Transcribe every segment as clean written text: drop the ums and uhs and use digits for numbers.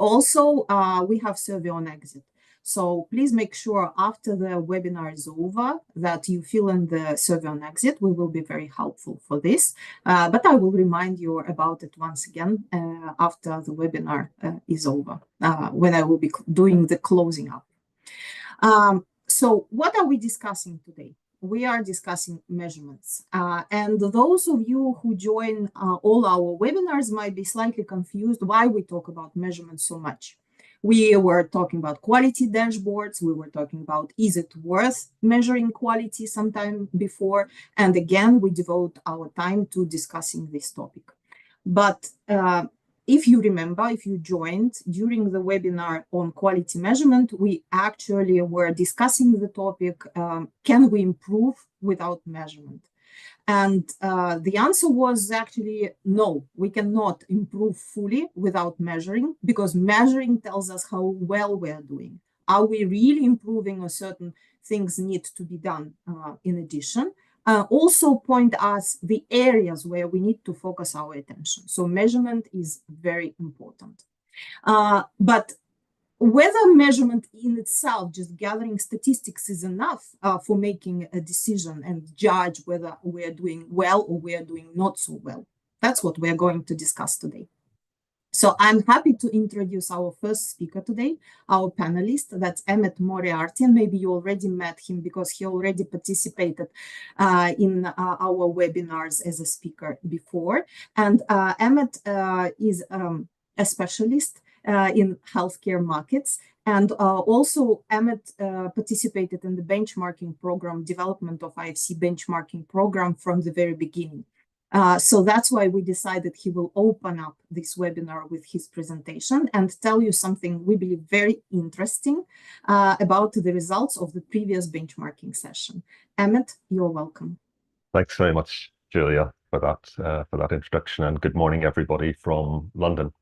Also, we have survey on exit. So please make sure after the webinar is over that you fill in the survey on exit. We will be very helpful for this, but I will remind you about it once again after the webinar is over, when I will be doing the closing up. So what are we discussing today? We are discussing measurements. And those of you who join all our webinars might be slightly confused why we talk about measurements so much. We were talking about quality dashboards. We were talking about, is it worth measuring quality sometime before? And again, we devote our time to discussing this topic. But if you remember, if you joined during the webinar on quality measurement, we actually were discussing the topic, can we improve without measurement? And the answer was actually no, we cannot improve fully without measuring, because measuring tells us how well we're doing. Are we really improving, or certain things need to be done in addition? Also point us the areas where we need to focus our attention. So measurement is very important. But whether measurement in itself, just gathering statistics, is enough for making a decision and judge whether we're doing well or we're doing not so well, that's what we're going to discuss today. So I'm happy to introduce our first speaker today, our panelist. That's Emmett Moriarty, and maybe you already met him because he already participated in our webinars as a speaker before. And Emmett is a specialist in healthcare markets. And also Emmett participated in the benchmarking program, development of IFC benchmarking program from the very beginning. So that's why we decided he will open up this webinar with his presentation and tell you something we believe very interesting about the results of the previous benchmarking session. Emmett, you're welcome. Thanks very much, Julia, for that introduction, and good morning, everybody from London.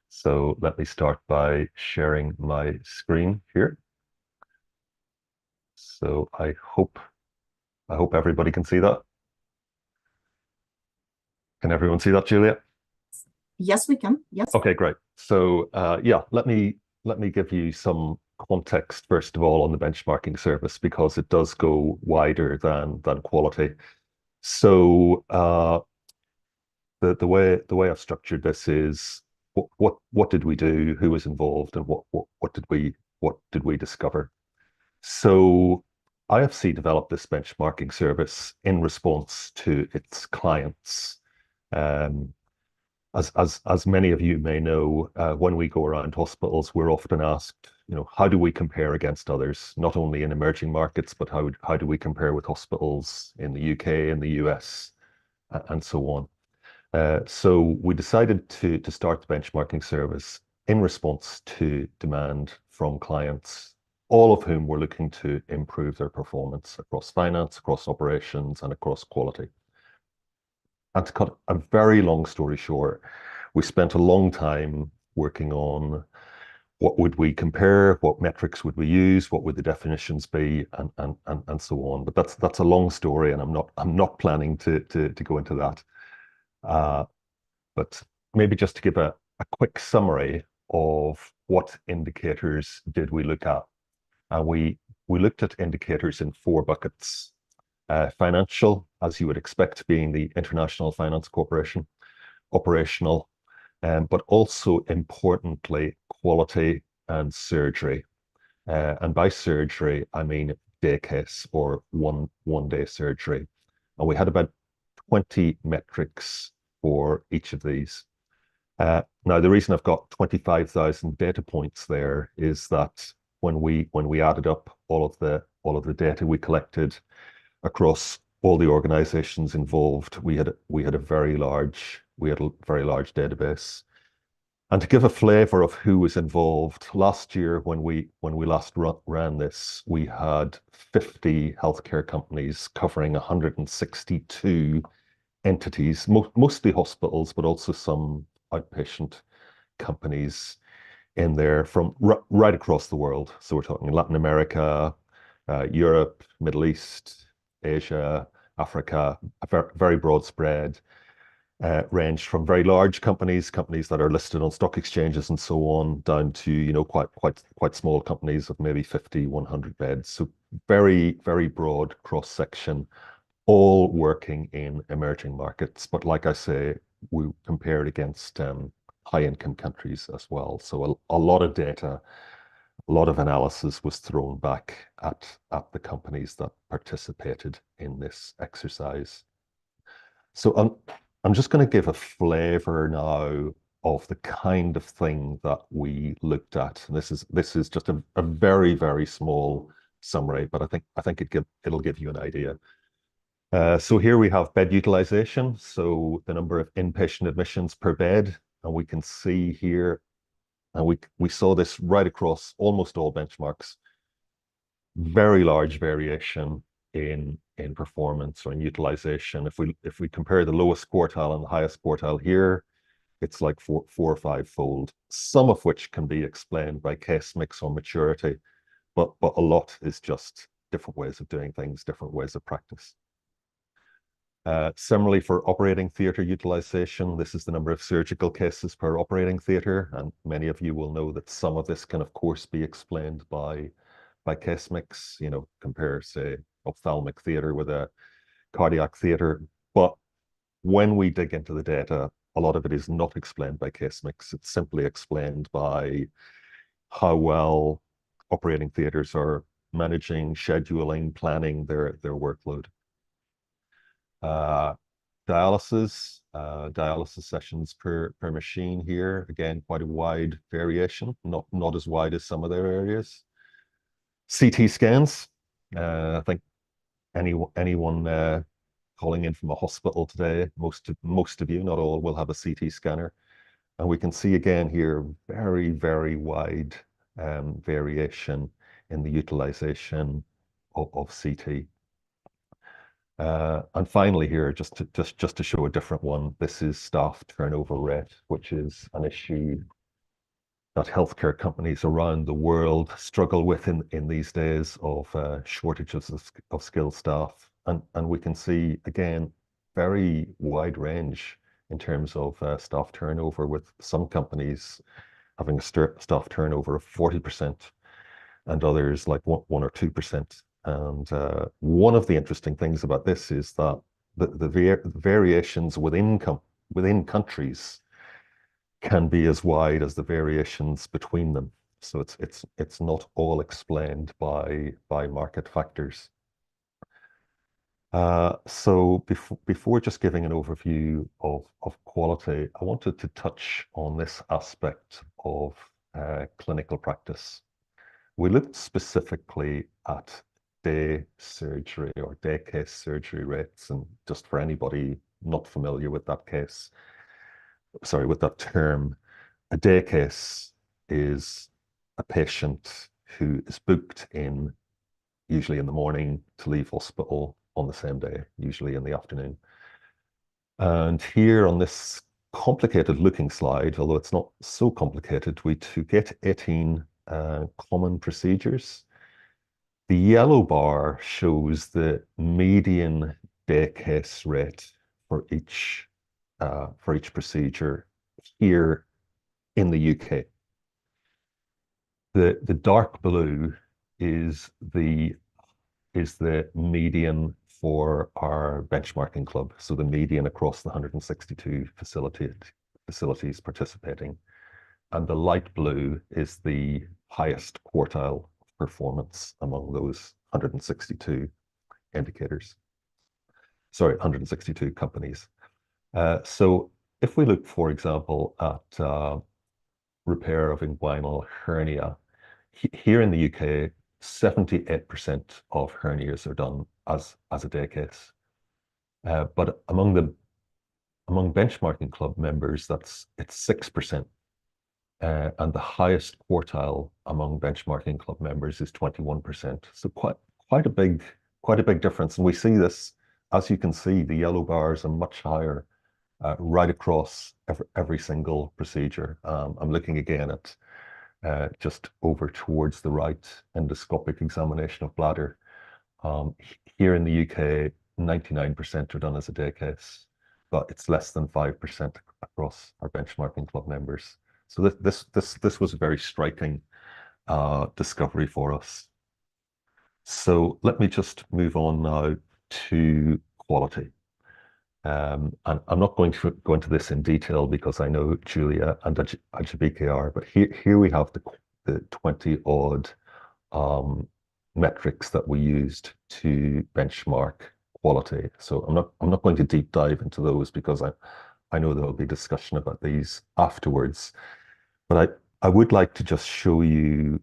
So let me start by sharing my screen here. So I hope everybody can see that. Can everyone see that, Julia? Yes, we can. Yes. Okay, great. So yeah, let me give you some context first of all on the benchmarking service, because it does go wider than quality. So the way I've structured this is what did we do, who was involved, and what did we discover? So IFC developed this benchmarking service in response to its clients. As many of you may know, when we go around hospitals, we're often asked, how do we compare against others, not only in emerging markets, but how do we compare with hospitals in the UK, in the US, and so on. So we decided to start the benchmarking service in response to demand from clients, all of whom were looking to improve their performance across finance, across operations, and across quality. And to cut a very long story short, we spent a long time working on what would we compare, what metrics would we use, what would the definitions be, and so on. But that's a long story, and I'm not planning to go into that. But maybe just to give a quick summary of what indicators did we look at. We looked at indicators in 4 buckets. Financial, as you would expect, being the International Finance Corporation, operational, but also importantly, quality and surgery. And by surgery, I mean day case or one day surgery. And we had about 20 metrics for each of these. Now, the reason I've got 25,000 data points there is that when we added up all of the data we collected across all the organizations involved, we had a very large database. And to give a flavor of who was involved, last year when we last ran this, we had 50 healthcare companies covering 162 entities, mostly hospitals, but also some outpatient companies in there from right across the world. So we're talking Latin America, Europe, Middle East, Asia, Africa, a very broad spread. ranged from very large companies, companies that are listed on stock exchanges and so on, down to, you know, quite small companies of maybe 50, 100 beds. So very, very broad cross section, all working in emerging markets. But like I say, we compared against high income countries as well. So a lot of data, a lot of analysis was thrown back at the companies that participated in this exercise. So I'm just going to give a flavor now of the kind of thing that we looked at. And this is just a very, very small summary, but I think it'll give you an idea. So here we have bed utilization, so the number of inpatient admissions per bed, and we can see here, and we saw this right across almost all benchmarks, very large variation in performance or in utilization. If we compare the lowest quartile and the highest quartile here, it's like four or five fold, some of which can be explained by case mix or maturity, but a lot is just different ways of doing things, different ways of practice. Similarly, for operating theatre utilization, this is the number of surgical cases per operating theatre, and many of you will know that some of this can, of course, be explained by case mix. You know, compare, say, ophthalmic theatre with a cardiac theatre. But when we dig into the data, a lot of it is not explained by case mix. It's simply explained by how well operating theatres are managing, scheduling, planning their workload. Dialysis sessions per machine here, again, quite a wide variation, not as wide as some other areas. CT scans, I think anyone calling in from a hospital today, most of you, not all, will have a CT scanner. And we can see again here, very, very wide variation in the utilization of CT. And finally here, just to show a different one, this is staff turnover rate, which is an issue that healthcare companies around the world struggle with in these days of shortages of skilled staff. And we can see, again, very wide range in terms of staff turnover, with some companies having a staff turnover of 40% and others like 1 or 2%. And one of the interesting things about this is that the variations within countries can be as wide as the variations between them. So it's not all explained by market factors. So before just giving an overview of quality, I wanted to touch on this aspect of clinical practice. We looked specifically at day surgery or day case surgery rates, and just for anybody not familiar with that with that term, a day case is a patient who is booked in, usually in the morning, to leave hospital on the same day, usually in the afternoon. And here on this complicated looking slide, although it's not so complicated, we took 18 common procedures. The yellow bar shows the median day case rate for each procedure here in the UK. The dark blue is the median for our benchmarking club, so the median across the 162 facilities participating, and the light blue is the highest quartile performance among those 162 indicators. Sorry, 162 companies. So if we look, for example, at repair of inguinal hernia, here in the UK, 78% of hernias are done as a day case. But among benchmarking club members, it's 6%. And the highest quartile among benchmarking club members is 21%. So quite a big difference. And we see this, as you can see, the yellow bars are much higher right across every single procedure. I'm looking again at just over towards the right, endoscopic examination of bladder. Here in the UK, 99% are done as a day case. but it's less than 5% across our benchmarking club members. So this was a very striking discovery for us. So let me just move on now to quality. And I'm not going to go into this in detail because I know Julia and Ajibike are, but here we have the 20 odd metrics that we used to benchmark quality. So I'm not going to deep dive into those because I know there'll be discussion about these afterwards. But I would like to just show you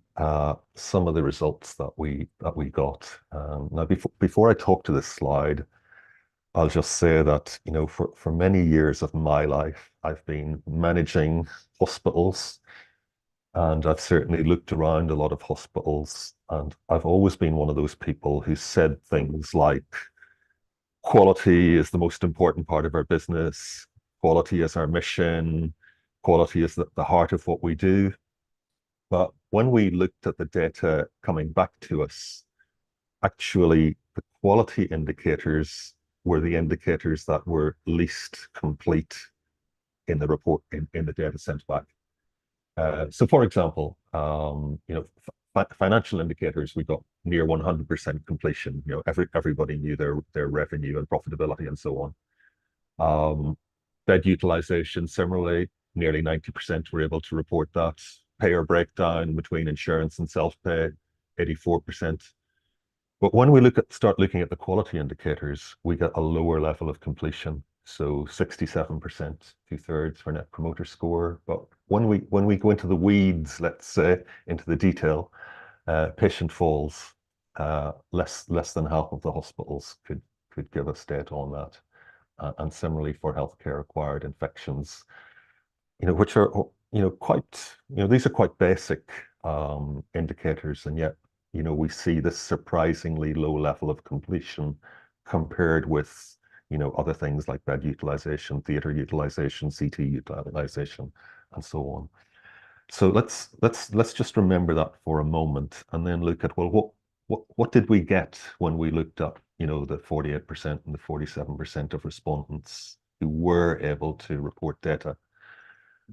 some of the results that we got. Now, before I talk to this slide, I'll just say that, you know, for many years of my life, I've been managing hospitals, and I've certainly looked around a lot of hospitals, and I've always been one of those people who said things like, quality is the most important part of our business, quality is our mission, quality is the heart of what we do. But when we looked at the data coming back to us, actually the quality indicators were the indicators that were least complete in the report, in the data sent back. So for example, you know, financial indicators, we got near 100% completion. You know, everybody knew their revenue and profitability and so on. Bed utilization, similarly, nearly 90% were able to report that. Payer breakdown between insurance and self-pay, 84%. But when we start looking at the quality indicators, we get a lower level of completion. So 67%, 2/3 for net promoter score. But when we go into the weeds, let's say, into the detail, patient falls, less than half of the hospitals could give us data on that. And similarly for healthcare acquired infections, you know, which are, you know, quite, you know, these are quite basic indicators, and yet, you know, we see this surprisingly low level of completion compared with, you know, other things like bed utilization, theater utilization, CT utilization, and so on. So let's just remember that for a moment, and then look at, well, what did we get when we looked at, you know, the 48% and the 47% of respondents who were able to report data.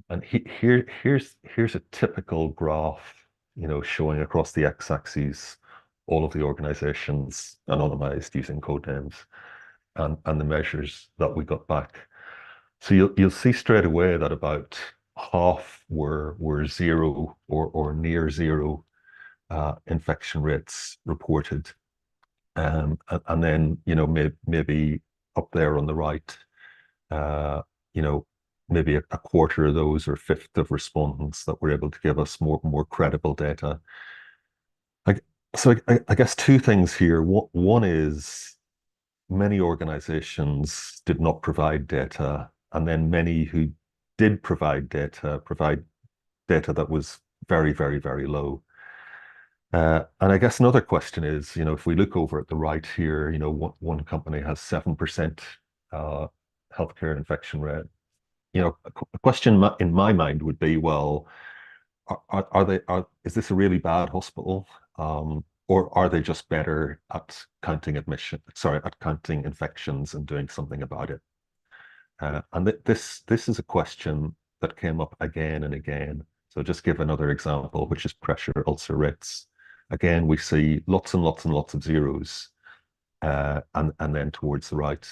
And here's a typical graph, you know, showing across the x-axis all of the organizations anonymized using code names, and the measures that we got back. So you'll see straight away that about half were zero or near zero infection rates reported, and then, you know, maybe up there on the right, you know, maybe a quarter of those or a fifth of respondents that were able to give us more credible data. So I guess two things here. One is many organizations did not provide data, and then many who did provide data that was very, very, very low. And I guess another question is, you know, if we look over at the right here, you know, one company has 7% healthcare infection rate. You know, a question in my mind would be, well, is this a really bad hospital? Or are they just better at counting infections and doing something about it? And this is a question that came up again and again. So just give another example, which is pressure ulcer rates. Again, we see lots and lots and lots of zeros, and then towards the right,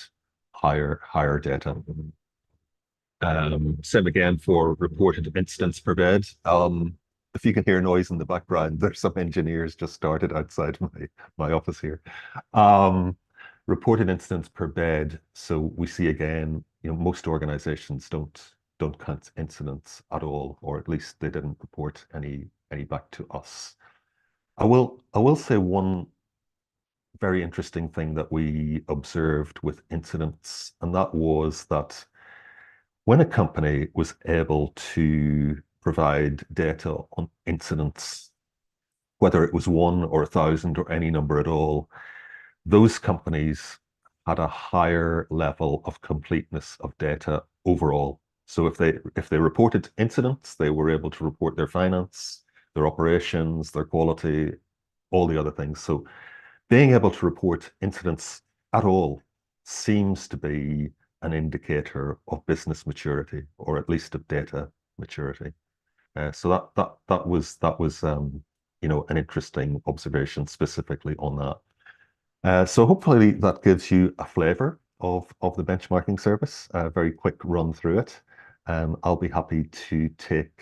higher data. Same again for reported incidents per bed. If you can hear noise in the background, there's some engineers just started outside my office here. Reported incidents per bed. So we see again, you know, most organizations don't count incidents at all, or at least they didn't report any back to us. I will say one very interesting thing that we observed with incidents, and that was that when a company was able to provide data on incidents, whether it was 1 or 1,000 or any number at all, those companies had a higher level of completeness of data overall. So if they reported incidents, they were able to report their finance, their operations, their quality, all the other things. So being able to report incidents at all seems to be an indicator of business maturity, or at least of data maturity. So that was you know, an interesting observation specifically on that. So hopefully that gives you a flavor of the benchmarking service. A very quick run through it. I'll be happy to take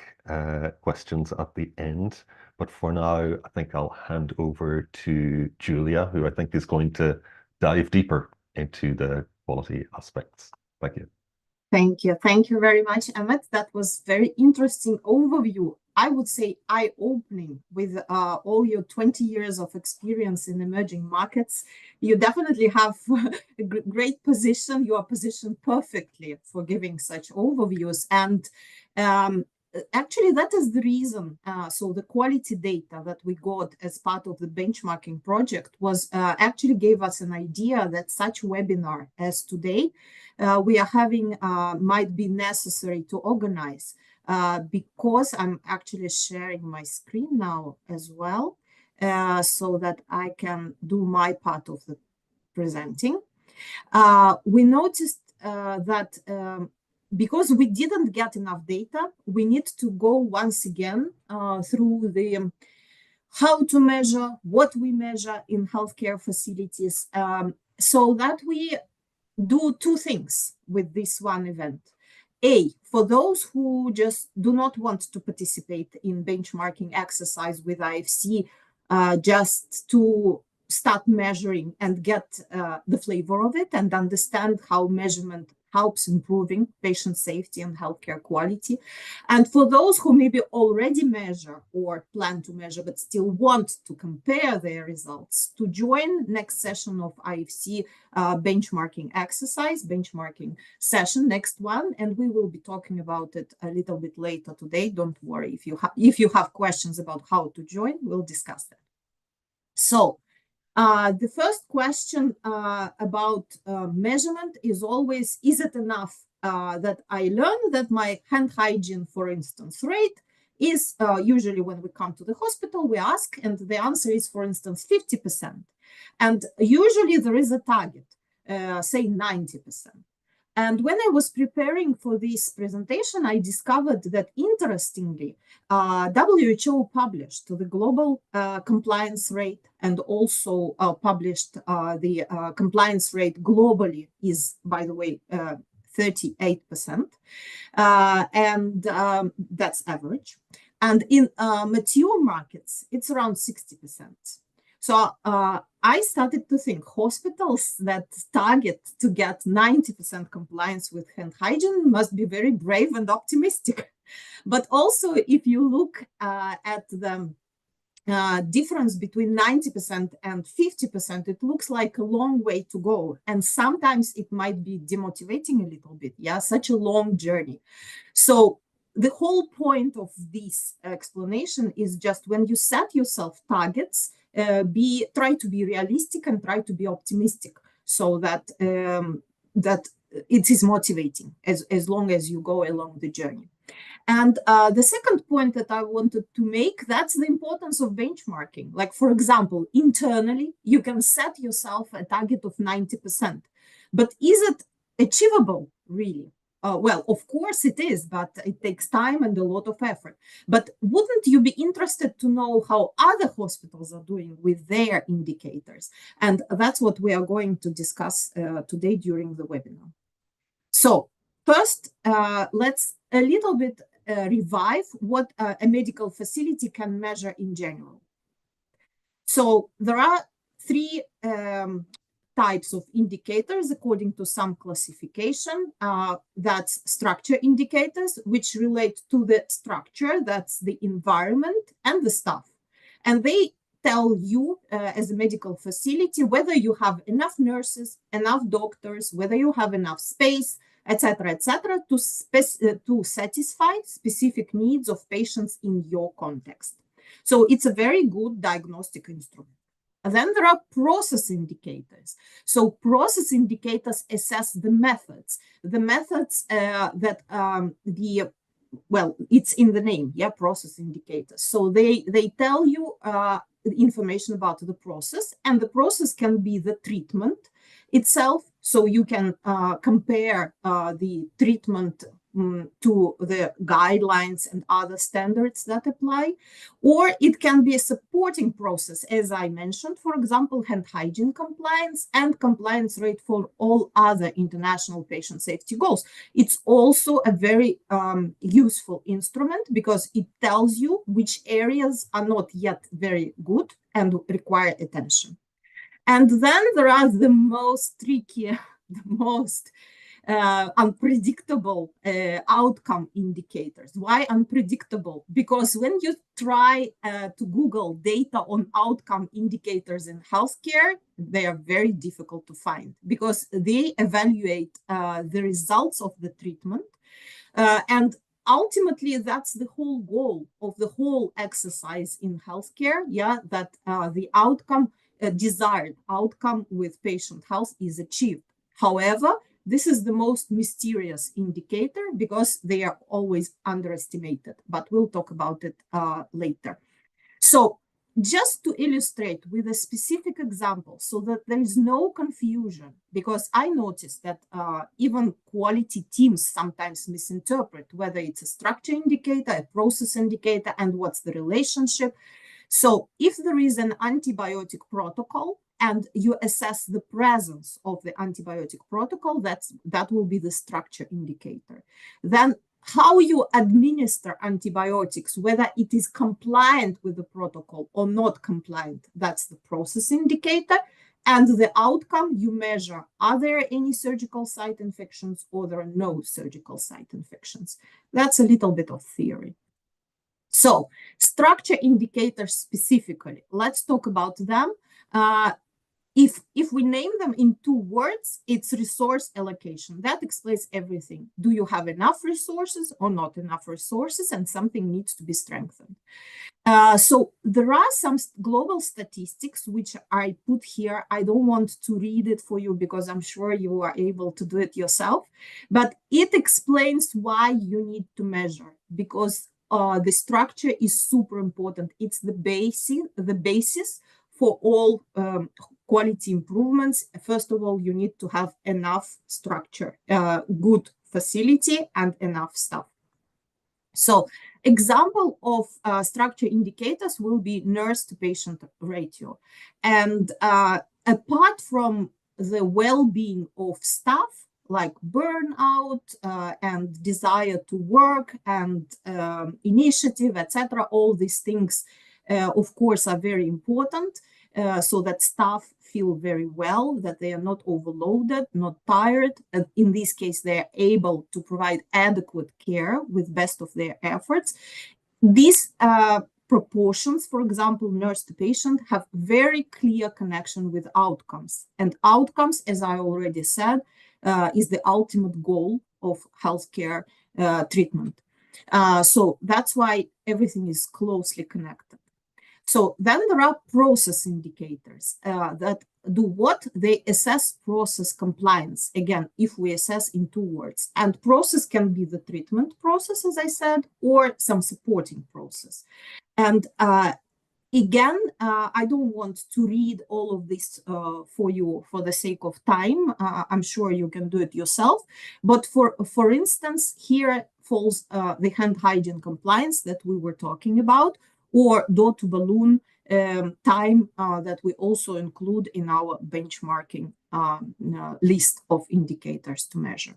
questions at the end, but for now, I think I'll hand over to Julia, who I think is going to dive deeper into the quality aspects. Thank you. Thank you. Thank you very much, Emmet. That was very interesting overview. I would say eye-opening with all your 20 years of experience in emerging markets. You definitely have a great position. You are positioned perfectly for giving such overviews. And actually, that is the reason. So the quality data that we got as part of the benchmarking project was actually gave us an idea that such webinar as today we are having might be necessary to organize because I'm actually sharing my screen now as well so that I can do my part of the presenting. We noticed that because we didn't get enough data, we need to go once again through the how to measure, what we measure in healthcare facilities, so that we do two things with this one event. For those who just do not want to participate in benchmarking exercise with IFC, just to start measuring and get the flavor of it and understand how measurement helps improving patient safety and healthcare quality. And for those who maybe already measure or plan to measure, but still want to compare their results, to join next session of IFC benchmarking exercise, benchmarking session, next one. And we will be talking about it a little bit later today. Don't worry, if you have questions about how to join, we'll discuss that. So, the first question about measurement is always, is it enough that I learn that my hand hygiene, for instance, rate is usually when we come to the hospital, we ask, and the answer is, for instance, 50%. And usually there is a target, say 90%. And when I was preparing for this presentation, I discovered that, interestingly, WHO published the global compliance rate and also published the compliance rate globally is, by the way, 38%. And that's average. And in mature markets, it's around 60%. So I started to think hospitals that target to get 90% compliance with hand hygiene must be very brave and optimistic. But also, if you look at the difference between 90% and 50%, it looks like a long way to go. And sometimes it might be demotivating a little bit. Yeah, such a long journey. So the whole point of this explanation is just when you set yourself targets, try to be realistic and try to be optimistic, so that that it is motivating as long as you go along the journey. And the second point that I wanted to make, that's the importance of benchmarking. Like, for example, internally, you can set yourself a target of 90%, but is it achievable really? Well, of course it is, but it takes time and a lot of effort. But wouldn't you be interested to know how other hospitals are doing with their indicators? And that's what we are going to discuss today during the webinar. So first, let's a little bit revive what a medical facility can measure in general. So there are three types of indicators according to some classification. That's structure indicators, which relate to the structure, that's the environment and the staff. And they tell you as a medical facility whether you have enough nurses, enough doctors, whether you have enough space, etc., to satisfy specific needs of patients in your context. So it's a very good diagnostic instrument. And then there are process indicators. So process indicators assess the methods that well, it's in the name, yeah, process indicators. So they tell you information about the process, and the process can be the treatment, itself, so you can compare the treatment to the guidelines and other standards that apply, or it can be a supporting process, as I mentioned, for example, hand hygiene compliance and compliance rate for all other international patient safety goals. It's also a very useful instrument because it tells you which areas are not yet very good and require attention. And then there are the most tricky, the most unpredictable outcome indicators. Why unpredictable? Because when you try to Google data on outcome indicators in healthcare, they are very difficult to find because they evaluate the results of the treatment. And ultimately, that's the whole goal of the whole exercise in healthcare, that the outcome, desired outcome with patient health is achieved. However, this is the most mysterious indicator because they are always underestimated, but we'll talk about it later. So just to illustrate with a specific example so that there is no confusion, because I noticed that even quality teams sometimes misinterpret whether it's a structure indicator, a process indicator, and what's the relationship. So if there is an antibiotic protocol and you assess the presence of the antibiotic protocol, that will be the structure indicator. Then how you administer antibiotics, whether it is compliant with the protocol or not compliant, that's the process indicator. And the outcome you measure, are there any surgical site infections or there are no surgical site infections? That's a little bit of theory. So structure indicators specifically, let's talk about them. If we name them in 2 words, it's resource allocation. That explains everything. Do you have enough resources or not enough resources, and something needs to be strengthened. So there are some global statistics which I put here. I don't want to read it for you because I'm sure you are able to do it yourself, but it explains why you need to measure, because the structure is super important. It's the basis for all quality improvements. First of all, you need to have enough structure, good facility, and enough staff. So example of structure indicators will be nurse to patient ratio. And apart from the well-being of staff, like burnout and desire to work and initiative, etc., all these things, of course, are very important. So that staff feel very well, that they are not overloaded, not tired. And in this case, they are able to provide adequate care with best of their efforts. These proportions, for example, nurse to patient, have very clear connection with outcomes. And outcomes, as I already said, is the ultimate goal of healthcare treatment. So that's why everything is closely connected. So then there are process indicators that do what? They assess process compliance. Again, if we assess in 2 words, and process can be the treatment process, as I said, or some supporting process. And again, I don't want to read all of this for you for the sake of time. I'm sure you can do it yourself. But for instance, here falls the hand hygiene compliance that we were talking about, or door to balloon time that we also include in our benchmarking list of indicators to measure.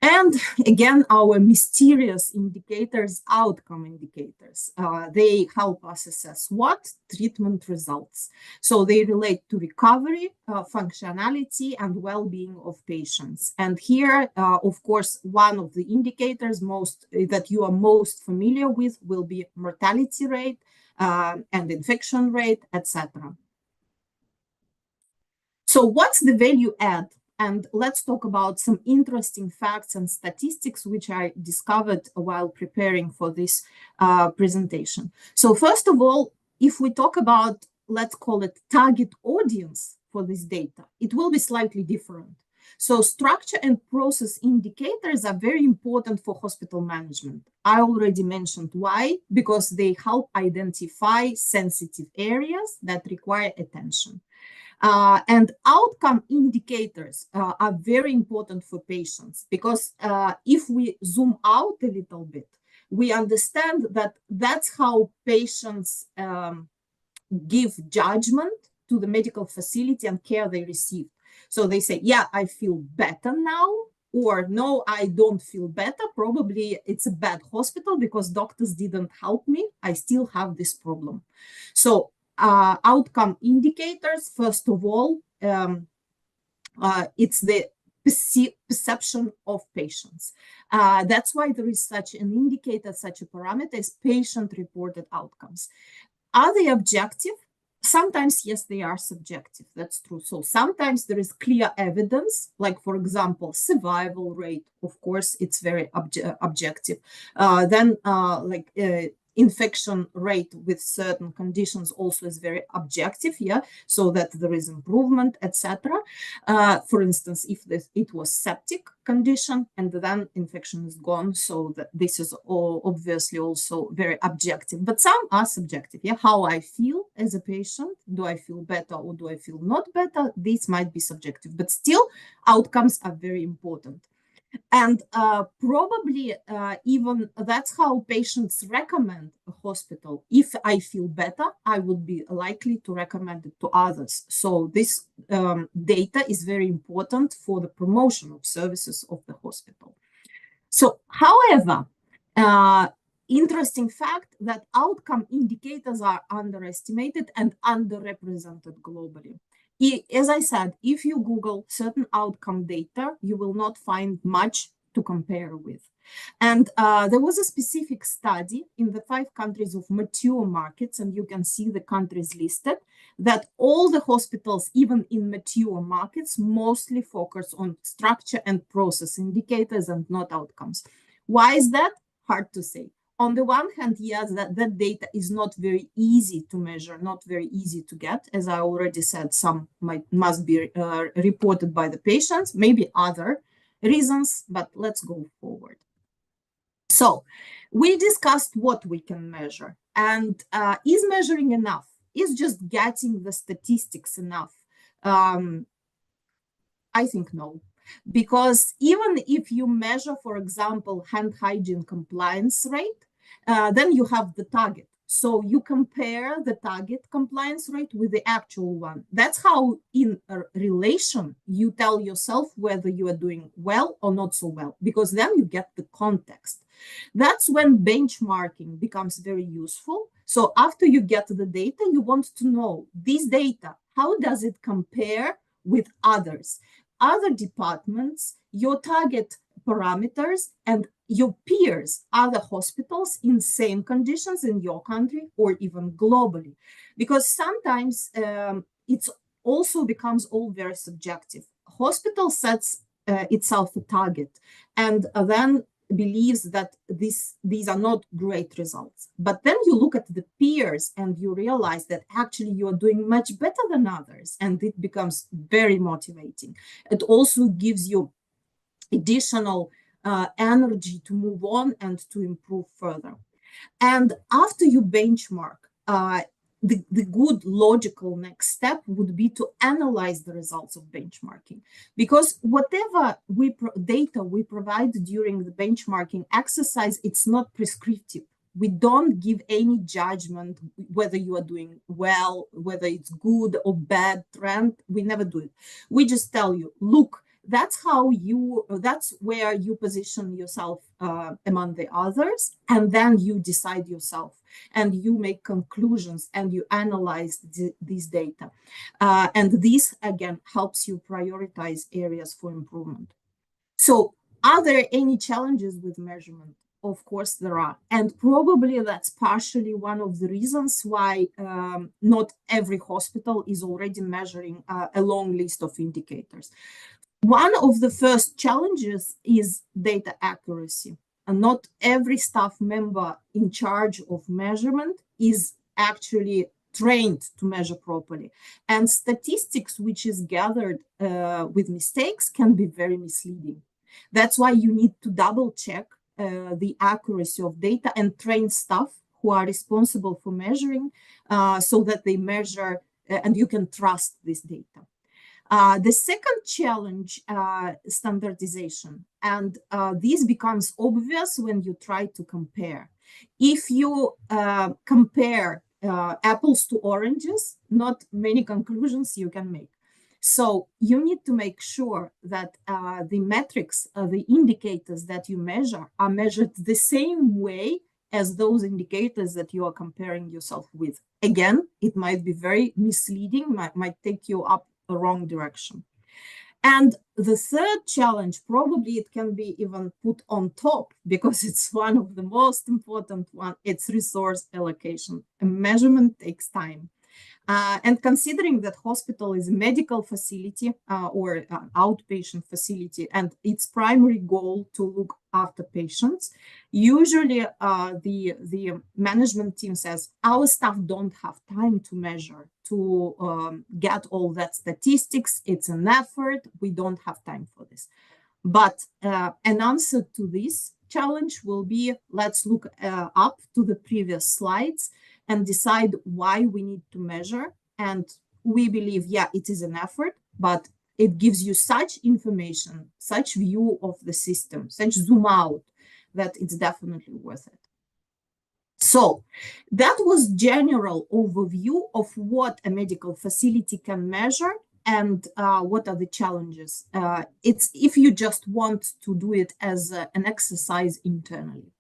And again, our mysterious indicators, outcome indicators, they help us assess what? Treatment results. So they relate to recovery, functionality, and well-being of patients. And here, of course, one of the indicators that you are most familiar with will be mortality rate and infection rate, etc. So what's the value add? And let's talk about some interesting facts and statistics which I discovered while preparing for this presentation. So first of all, if we talk about, let's call it target audience for this data, it will be slightly different. So structure and process indicators are very important for hospital management. I already mentioned why, because they help identify sensitive areas that require attention. And outcome indicators are very important for patients, because if we zoom out a little bit, we understand that that's how patients give judgment to the medical facility and care they receive. So they say, yeah, I feel better now, or no, I don't feel better. Probably it's a bad hospital because doctors didn't help me. I still have this problem. So outcome indicators, first of all, it's the perception of patients. That's why there is such an indicator, such a parameter as patient-reported outcomes. Are they objective? Sometimes, yes, they are subjective. That's true. So sometimes there is clear evidence, like, for example, survival rate. Of course, it's very objective. Then infection rate with certain conditions also is very objective, yeah, so that there is improvement, etc. For instance, if it was septic condition and then infection is gone, so that this is all obviously also very objective, but some are subjective, yeah, how I feel as a patient, do I feel better or do I feel not better, this might be subjective, but still outcomes are very important. And probably even that's how patients recommend a hospital. If I feel better, I would be likely to recommend it to others. So this data is very important for the promotion of services of the hospital. So, however, interesting fact that outcome indicators are underestimated and underrepresented globally. As I said, if you Google certain outcome data, you will not find much to compare with. And there was a specific study in the 5 countries of mature markets, and you can see the countries listed, that all the hospitals, even in mature markets, mostly focus on structure and process indicators and not outcomes. Why is that? Hard to say. On the one hand, yes, that data is not very easy to measure, not very easy to get. As I already said, some must be reported by the patients, maybe other reasons, but let's go forward. So we discussed what we can measure, and is measuring enough? Is just getting the statistics enough? I think no. Because even if you measure, for example, hand hygiene compliance rate, then you have the target. So you compare the target compliance rate with the actual one. That's how in a relation, you tell yourself whether you are doing well or not so well, because then you get the context. That's when benchmarking becomes very useful. So after you get the data, you want to know this data, how does it compare with others? Other departments, your target parameters, and your peers, other hospitals in same conditions in your country or even globally. Because sometimes it also becomes all very subjective. Hospital sets itself a target and then believes that these are not great results. But then you look at the peers and you realize that actually you are doing much better than others, and it becomes very motivating. It also gives you additional energy to move on and to improve further. And after you benchmark, the good logical next step would be to analyze the results of benchmarking, because whatever data we provide during the benchmarking exercise, it's not prescriptive. We don't give any judgment whether you are doing well, whether it's good or bad trend. We never do it. We just tell you, look, that's where you position yourself among the others, and then you decide yourself and you make conclusions and you analyze these data, and this again helps you prioritize areas for improvement. So are there any challenges with measurement? Of course there are, and probably that's partially one of the reasons why not every hospital is already measuring a long list of indicators. One of the first challenges is data accuracy, and not every staff member in charge of measurement is actually trained to measure properly. And statistics, which is gathered with mistakes, can be very misleading. That's why you need to double check the accuracy of data and train staff who are responsible for measuring so that they measure and you can trust this data. The second challenge, standardization, and this becomes obvious when you try to compare. If you compare apples to oranges, not many conclusions you can make. So you need to make sure that the metrics, the indicators that you measure are measured the same way as those indicators that you are comparing yourself with. Again, it might be very misleading, might take you up the wrong direction. And the third challenge, probably it can be even put on top because it's one of the most important one, it's resource allocation. A measurement takes time. And considering that hospital is a medical facility or outpatient facility, and its primary goal to look after patients, usually the management team says, our staff don't have time to measure, to get all that statistics. It's an effort. We don't have time for this. But an answer to this challenge will be, let's look up to the previous slides and decide why we need to measure. And we believe, yeah, it is an effort, but it gives you such information, such view of the system, such zoom out, that it's definitely worth it. So that was general overview of what a medical facility can measure and what are the challenges. It's if you just want to do it as an exercise internally.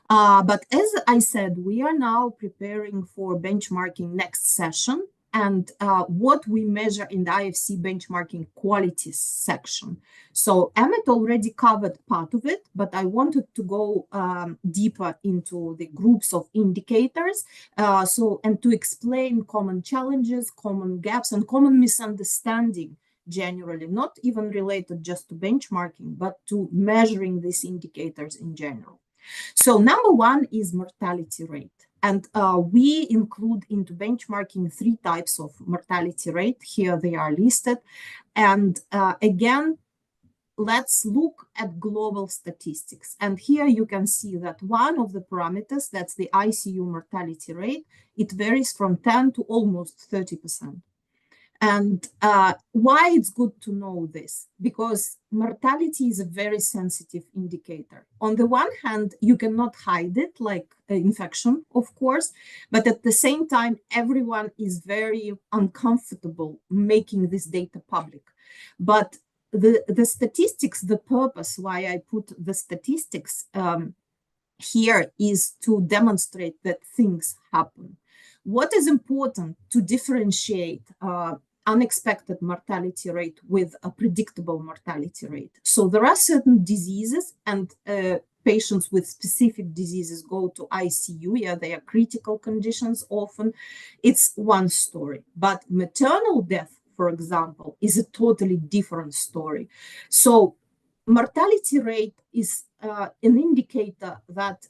But as I said, we are now preparing for benchmarking next session and what we measure in the IFC benchmarking quality section. So Emmett already covered part of it, but I wanted to go deeper into the groups of indicators and to explain common challenges, common gaps, and common misunderstanding generally, not even related just to benchmarking, but to measuring these indicators in general. So number one is mortality rate. And we include into benchmarking 3 types of mortality rate. Here they are listed. And again, let's look at global statistics. And here you can see that one of the parameters, that's the ICU mortality rate, it varies from 10 to almost 30%. And why it's good to know this? Because mortality is a very sensitive indicator. On the one hand, you cannot hide it like infection, of course, but at the same time, everyone is very uncomfortable making this data public. But the statistics, the purpose why I put the statistics here is to demonstrate that things happen. What is important to differentiate unexpected mortality rate with a predictable mortality rate? So there are certain diseases and patients with specific diseases go to ICU. Yeah, they are critical conditions often. It's one story. But maternal death, for example, is a totally different story. So mortality rate is an indicator that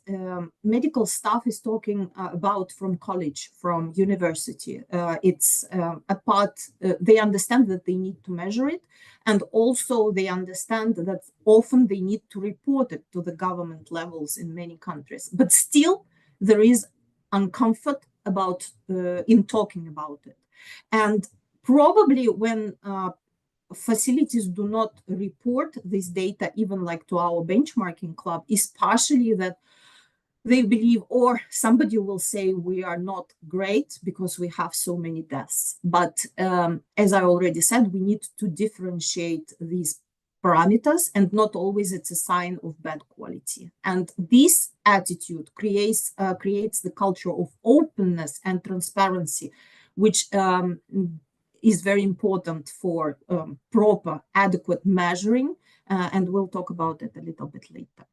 medical staff is talking about from college, from university. It's a part, they understand that they need to measure it. And also they understand that often they need to report it to the government levels in many countries. But still, there is uncomfort about in talking about it. And probably when facilities do not report this data, even like to our benchmarking club, is partially that they believe, or somebody will say, we are not great because we have so many deaths. But as I already said, we need to differentiate these parameters, and not always it's a sign of bad quality. And this attitude creates the culture of openness and transparency, which is very important for proper, adequate measuring, and we'll talk about it a little bit later.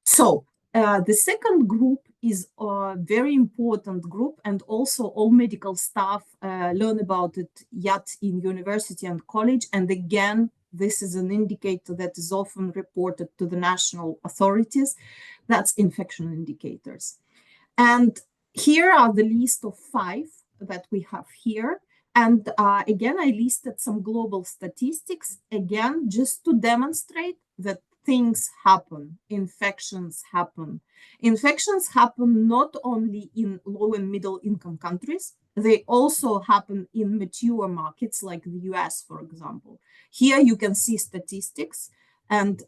So the second group is a very important group, and also all medical staff learn about it yet in university and college. And again, this is an indicator that is often reported to the national authorities. That's infection indicators. And here are the list of 5 that we have here. And again, I listed some global statistics, again, just to demonstrate that things happen, infections happen. Infections happen not only in low and middle income countries, they also happen in mature markets like the US, for example. Here you can see statistics. And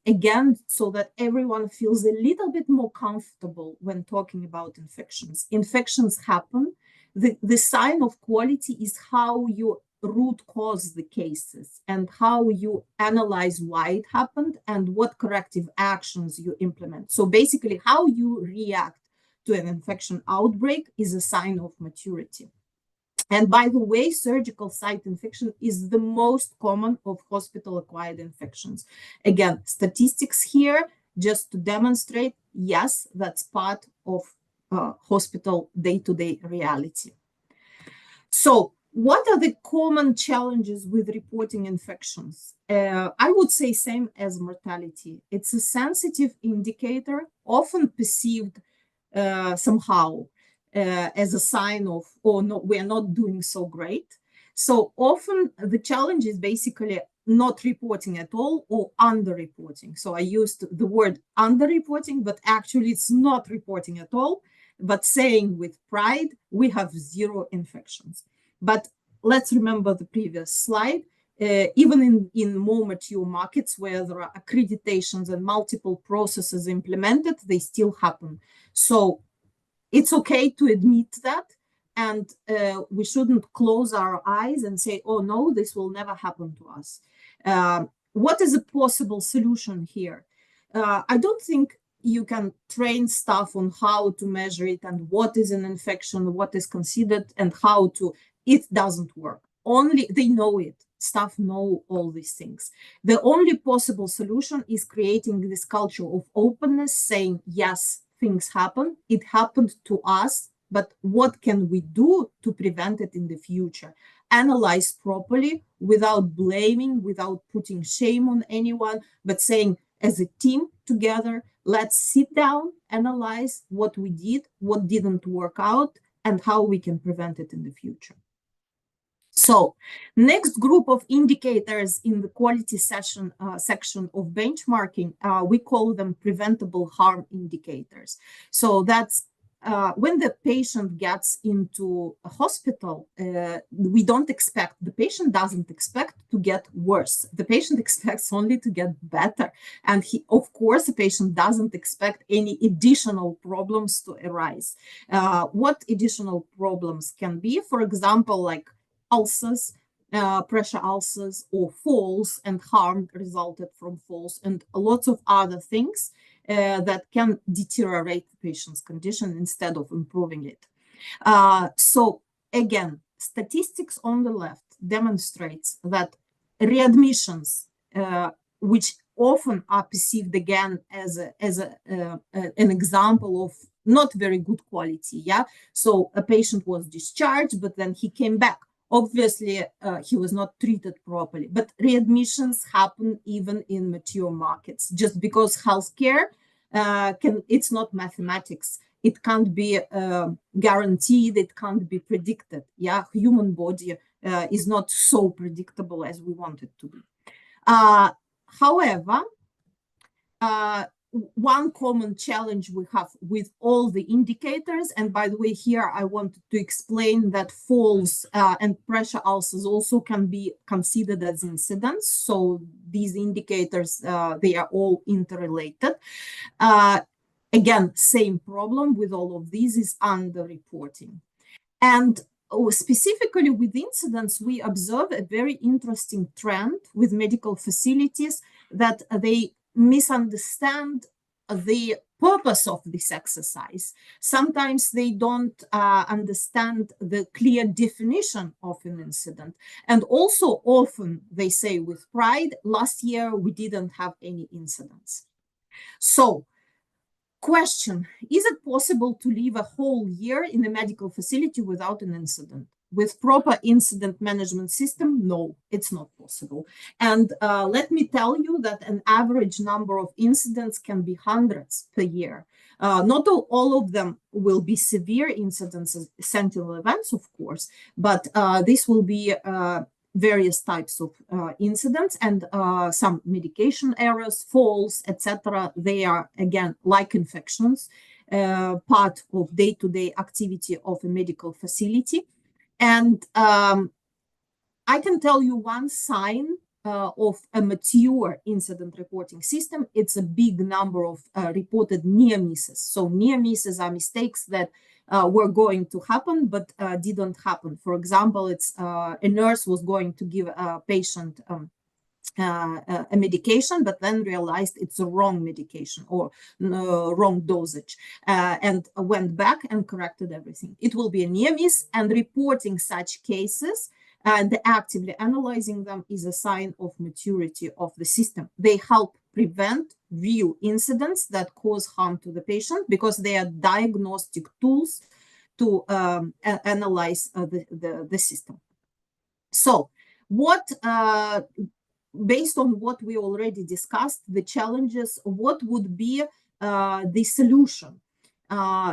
again, so that everyone feels a little bit more comfortable when talking about infections. Infections happen. The sign of quality is how you root cause the cases and how you analyze why it happened and what corrective actions you implement. So basically, how you react to an infection outbreak is a sign of maturity. And by the way, surgical site infection is the most common of hospital-acquired infections. Again, statistics here just to demonstrate, yes, that's part of hospital day-to-day reality. So what are the common challenges with reporting infections? I would say same as mortality. It's a sensitive indicator, often perceived somehow as a sign of, oh no, we're not doing so great. So often the challenge is basically not reporting at all or underreporting. So I used the word underreporting, but actually it's not reporting at all, but saying with pride, we have 0 infections. But let's remember the previous slide. Even in more mature markets where there are accreditations and multiple processes implemented, they still happen. So it's okay to admit that, and we shouldn't close our eyes and say, oh no, this will never happen to us. What is a possible solution here? I don't think you can train staff on how to measure it and what is an infection, what is considered, and how to. It doesn't work. Only they know it. Staff know all these things. The only possible solution is creating this culture of openness, saying, yes, things happen. It happened to us, but what can we do to prevent it in the future? Analyze properly without blaming, without putting shame on anyone, but saying, as a team together, let's sit down, analyze what we did, what didn't work out, and how we can prevent it in the future. So next group of indicators in the quality section of benchmarking, we call them preventable harm indicators. So that's when the patient gets into a hospital, we don't expect, the patient doesn't expect to get worse. The patient expects only to get better. And of course, the patient doesn't expect any additional problems to arise. What additional problems can be? For example, like ulcers, pressure ulcers, or falls and harm resulted from falls, and lots of other things that can deteriorate the patient's condition instead of improving it. So again, statistics on the left demonstrates that readmissions, which often are perceived again as an example of not very good quality. Yeah, so a patient was discharged, but then he came back. Obviously, he was not treated properly, but readmissions happen even in mature markets. Just because healthcare it's not mathematics. It can't be guaranteed. It can't be predicted. Yeah, human body is not so predictable as we want it to be. However, one common challenge we have with all the indicators, and by the way, here I wanted to explain that falls and pressure ulcers also can be considered as incidents. So these indicators, they are all interrelated. Again, same problem with all of these is underreporting. And specifically with incidents, we observe a very interesting trend with medical facilities that they misunderstand the purpose of this exercise. Sometimes they don't understand the clear definition of an incident. And also often they say with pride, last year we didn't have any incidents. So question, is it possible to live a whole year in a medical facility without an incident? With proper incident management system, no, it's not possible. And let me tell you that an average number of incidents can be hundreds per year. Not all of them will be severe incidents, sentinel events, of course, but this will be various types of incidents, and some medication errors, falls, etc. They are, again, like infections, part of day-to-day activity of a medical facility. And I can tell you one sign of a mature incident reporting system. It's a big number of reported near misses. So near misses are mistakes that were going to happen but didn't happen. For example, it's a nurse was going to give a patient a medication, but then realized it's a wrong medication or wrong dosage, and went back and corrected everything. It will be a near miss, and reporting such cases and actively analyzing them is a sign of maturity of the system. They help prevent real incidents that cause harm to the patient because they are diagnostic tools to analyze the system. So what based on what we already discussed, the challenges, what would be the solution?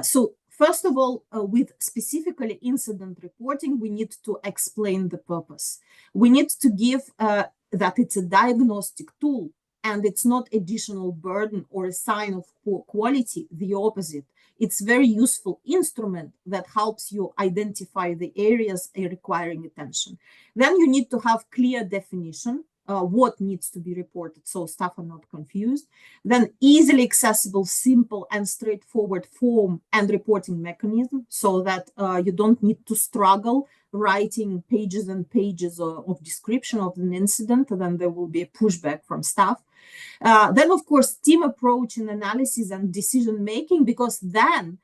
So first of all, with specifically incident reporting, we need to explain the purpose. We need to give that it's a diagnostic tool and it's not additional burden or a sign of poor quality, the opposite. It's a very useful instrument that helps you identify the areas requiring attention. Then you need to have clear definition. What needs to be reported so staff are not confused. Then easily accessible, simple and straightforward form and reporting mechanism so that you don't need to struggle writing pages and pages of description of an incident. Then there will be a pushback from staff. Then, of course, team approach in analysis and decision making, because then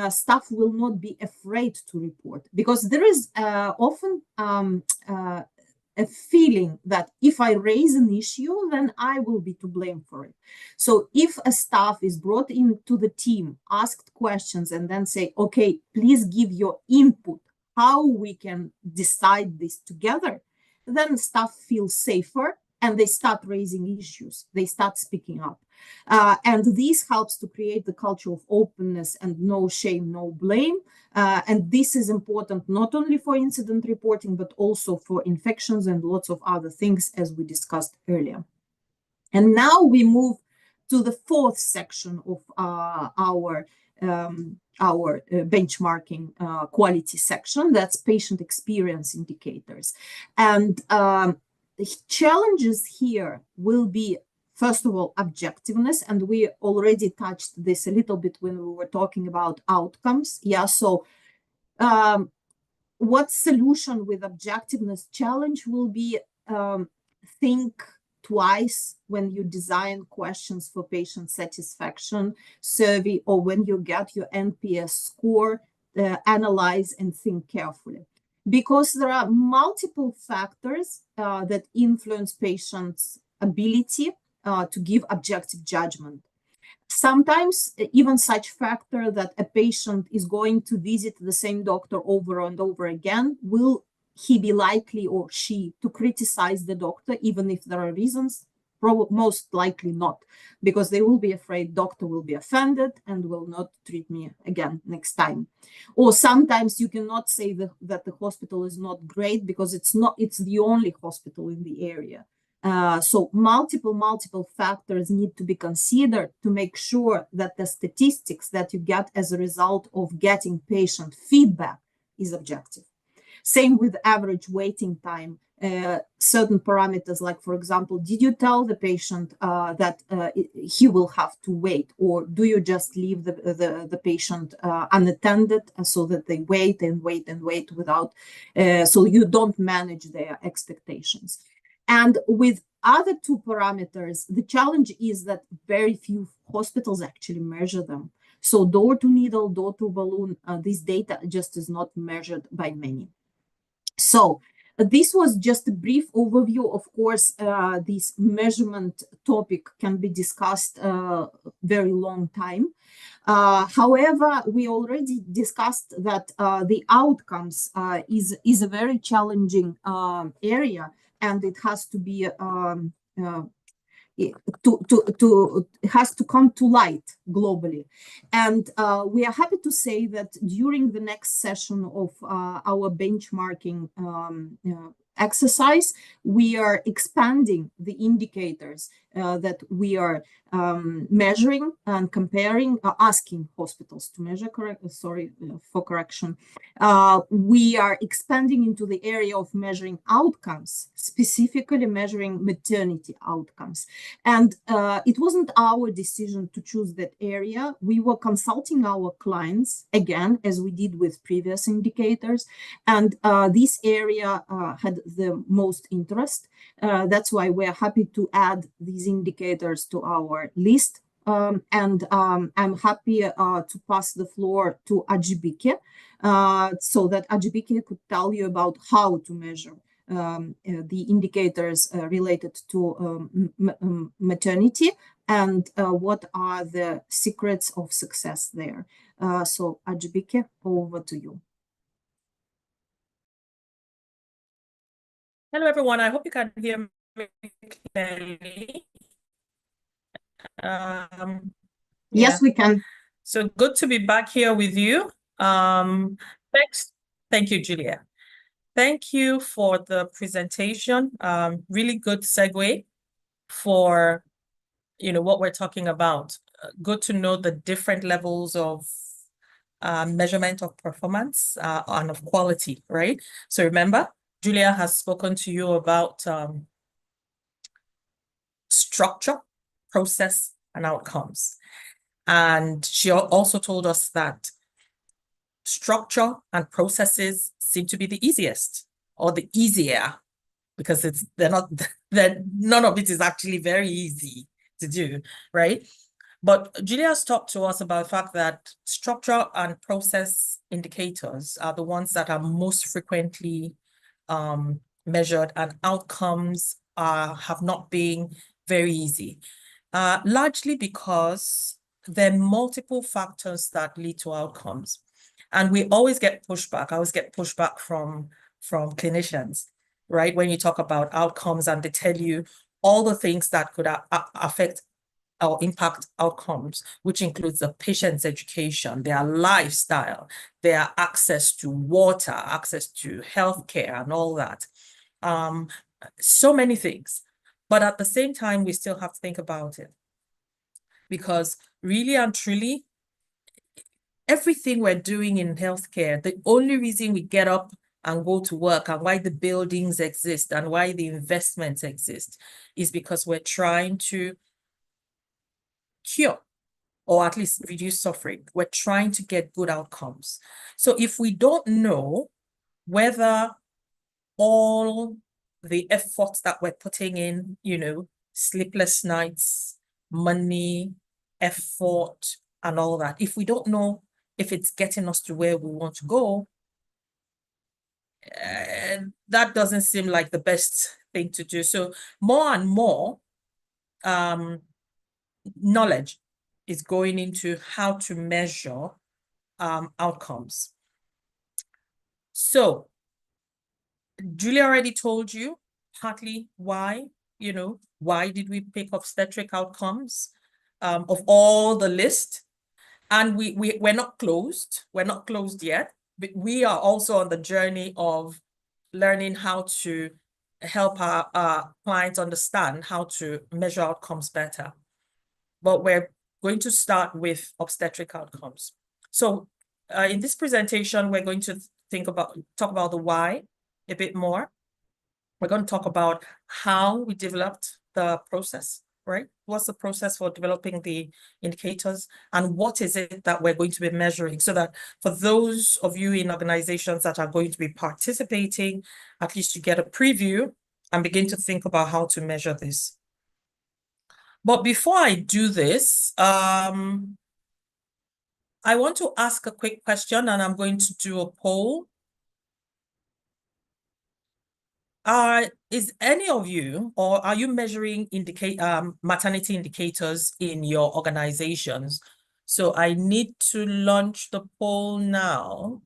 staff will not be afraid to report, because there is often a feeling that if I raise an issue, then I will be to blame for it. So if a staff is brought into the team, asked questions, and then say, okay, please give your input, how we can decide this together, then staff feel safer and they start raising issues. They start speaking up. And this helps to create the culture of openness and no shame, no blame. And this is important not only for incident reporting, but also for infections and lots of other things, as we discussed earlier. And now we move to the fourth section of our benchmarking quality section. That's patient experience indicators. And the challenges here will be, first of all, objectiveness, and we already touched this a little bit when we were talking about outcomes. Yeah, so what solution with objectiveness challenge will be, think twice when you design questions for patient satisfaction survey, or when you get your NPS score, analyze and think carefully. Because there are multiple factors that influence patients' ability to give objective judgment. Sometimes even such factor that a patient is going to visit the same doctor over and over again, will he be likely or she to criticize the doctor, even if there are reasons? Most likely not, because they will be afraid doctor will be offended and will not treat me again next time. Or sometimes you cannot say that the hospital is not great because it's the only hospital in the area. So multiple factors need to be considered to make sure that the statistics that you get as a result of getting patient feedback is objective. Same with average waiting time. Certain parameters, like, for example, did you tell the patient that he will have to wait, or do you just leave the patient unattended so that they wait and wait and wait without, so you don't manage their expectations. And with other two parameters, the challenge is that very few hospitals actually measure them. So door to needle, door to balloon, this data just is not measured by many. So This was just a brief overview. Of course, this measurement topic can be discussed very long time. However, we already discussed that the outcomes is a very challenging area, and it has to be it has to come to light globally. And we are happy to say that during the next session of our benchmarking exercise, we are expanding the indicators that we are measuring and comparing, asking hospitals to measure, for correction. We are expanding into the area of measuring outcomes, specifically measuring maternity outcomes. And it wasn't our decision to choose that area. We were consulting our clients, again, as we did with previous indicators. And this area had the most interest. That's why we're happy to add these indicators to our list. I'm happy to pass the floor to Ajibike, so that Ajibike could tell you about how to measure the indicators related to maternity and what are the secrets of success there. So Ajibike, over to you. Hello, everyone. I hope you can hear me clearly. Yes, we can. So good to be back here with you. Thanks. Thank you, Julia. Thank you for the presentation. Really good segue for, what we're talking about. Good to know the different levels of measurement of performance and of quality, right? So remember, Julia has spoken to you about structure, process, and outcomes. And she also told us that structure and processes seem to be the easiest or the easier, because none of it is actually very easy to do, right? But Julia has talked to us about the fact that structure and process indicators are the ones that are most frequently measured, and outcomes have not been very easy, largely because there are multiple factors that lead to outcomes. And we always get pushback. I always get pushback from clinicians, right? When you talk about outcomes and they tell you all the things that could affect or impact outcomes, which includes the patient's education, their lifestyle, their access to water, access to healthcare, and all that. So many things. But at the same time, we still have to think about it. Because really and truly, everything we're doing in healthcare, the only reason we get up and go to work and why the buildings exist and why the investments exist is because we're trying to cure or at least reduce suffering. We're trying to get good outcomes. So if we don't know whether all the efforts that we're putting in, sleepless nights, money, effort, and all that, if we don't know if it's getting us to where we want to go, that doesn't seem like the best thing to do. So more and more knowledge is going into how to measure outcomes. So Julia already told you partly why, why did we pick obstetric outcomes of all the list? And we're not closed. We're not closed yet, but we are also on the journey of learning how to help our clients understand how to measure outcomes better. But we're going to start with obstetric outcomes. So in this presentation, we're going to talk about the why a bit more. We're going to talk about how we developed the process, right? What's the process for developing the indicators, and what is it that we're going to be measuring, so that for those of you in organizations that are going to be participating, at least you get a preview and begin to think about how to measure this. But before I do this, I want to ask a quick question, and I'm going to do a poll. Is any of you, or are you measuring maternity indicators in your organizations? So I need to launch the poll now.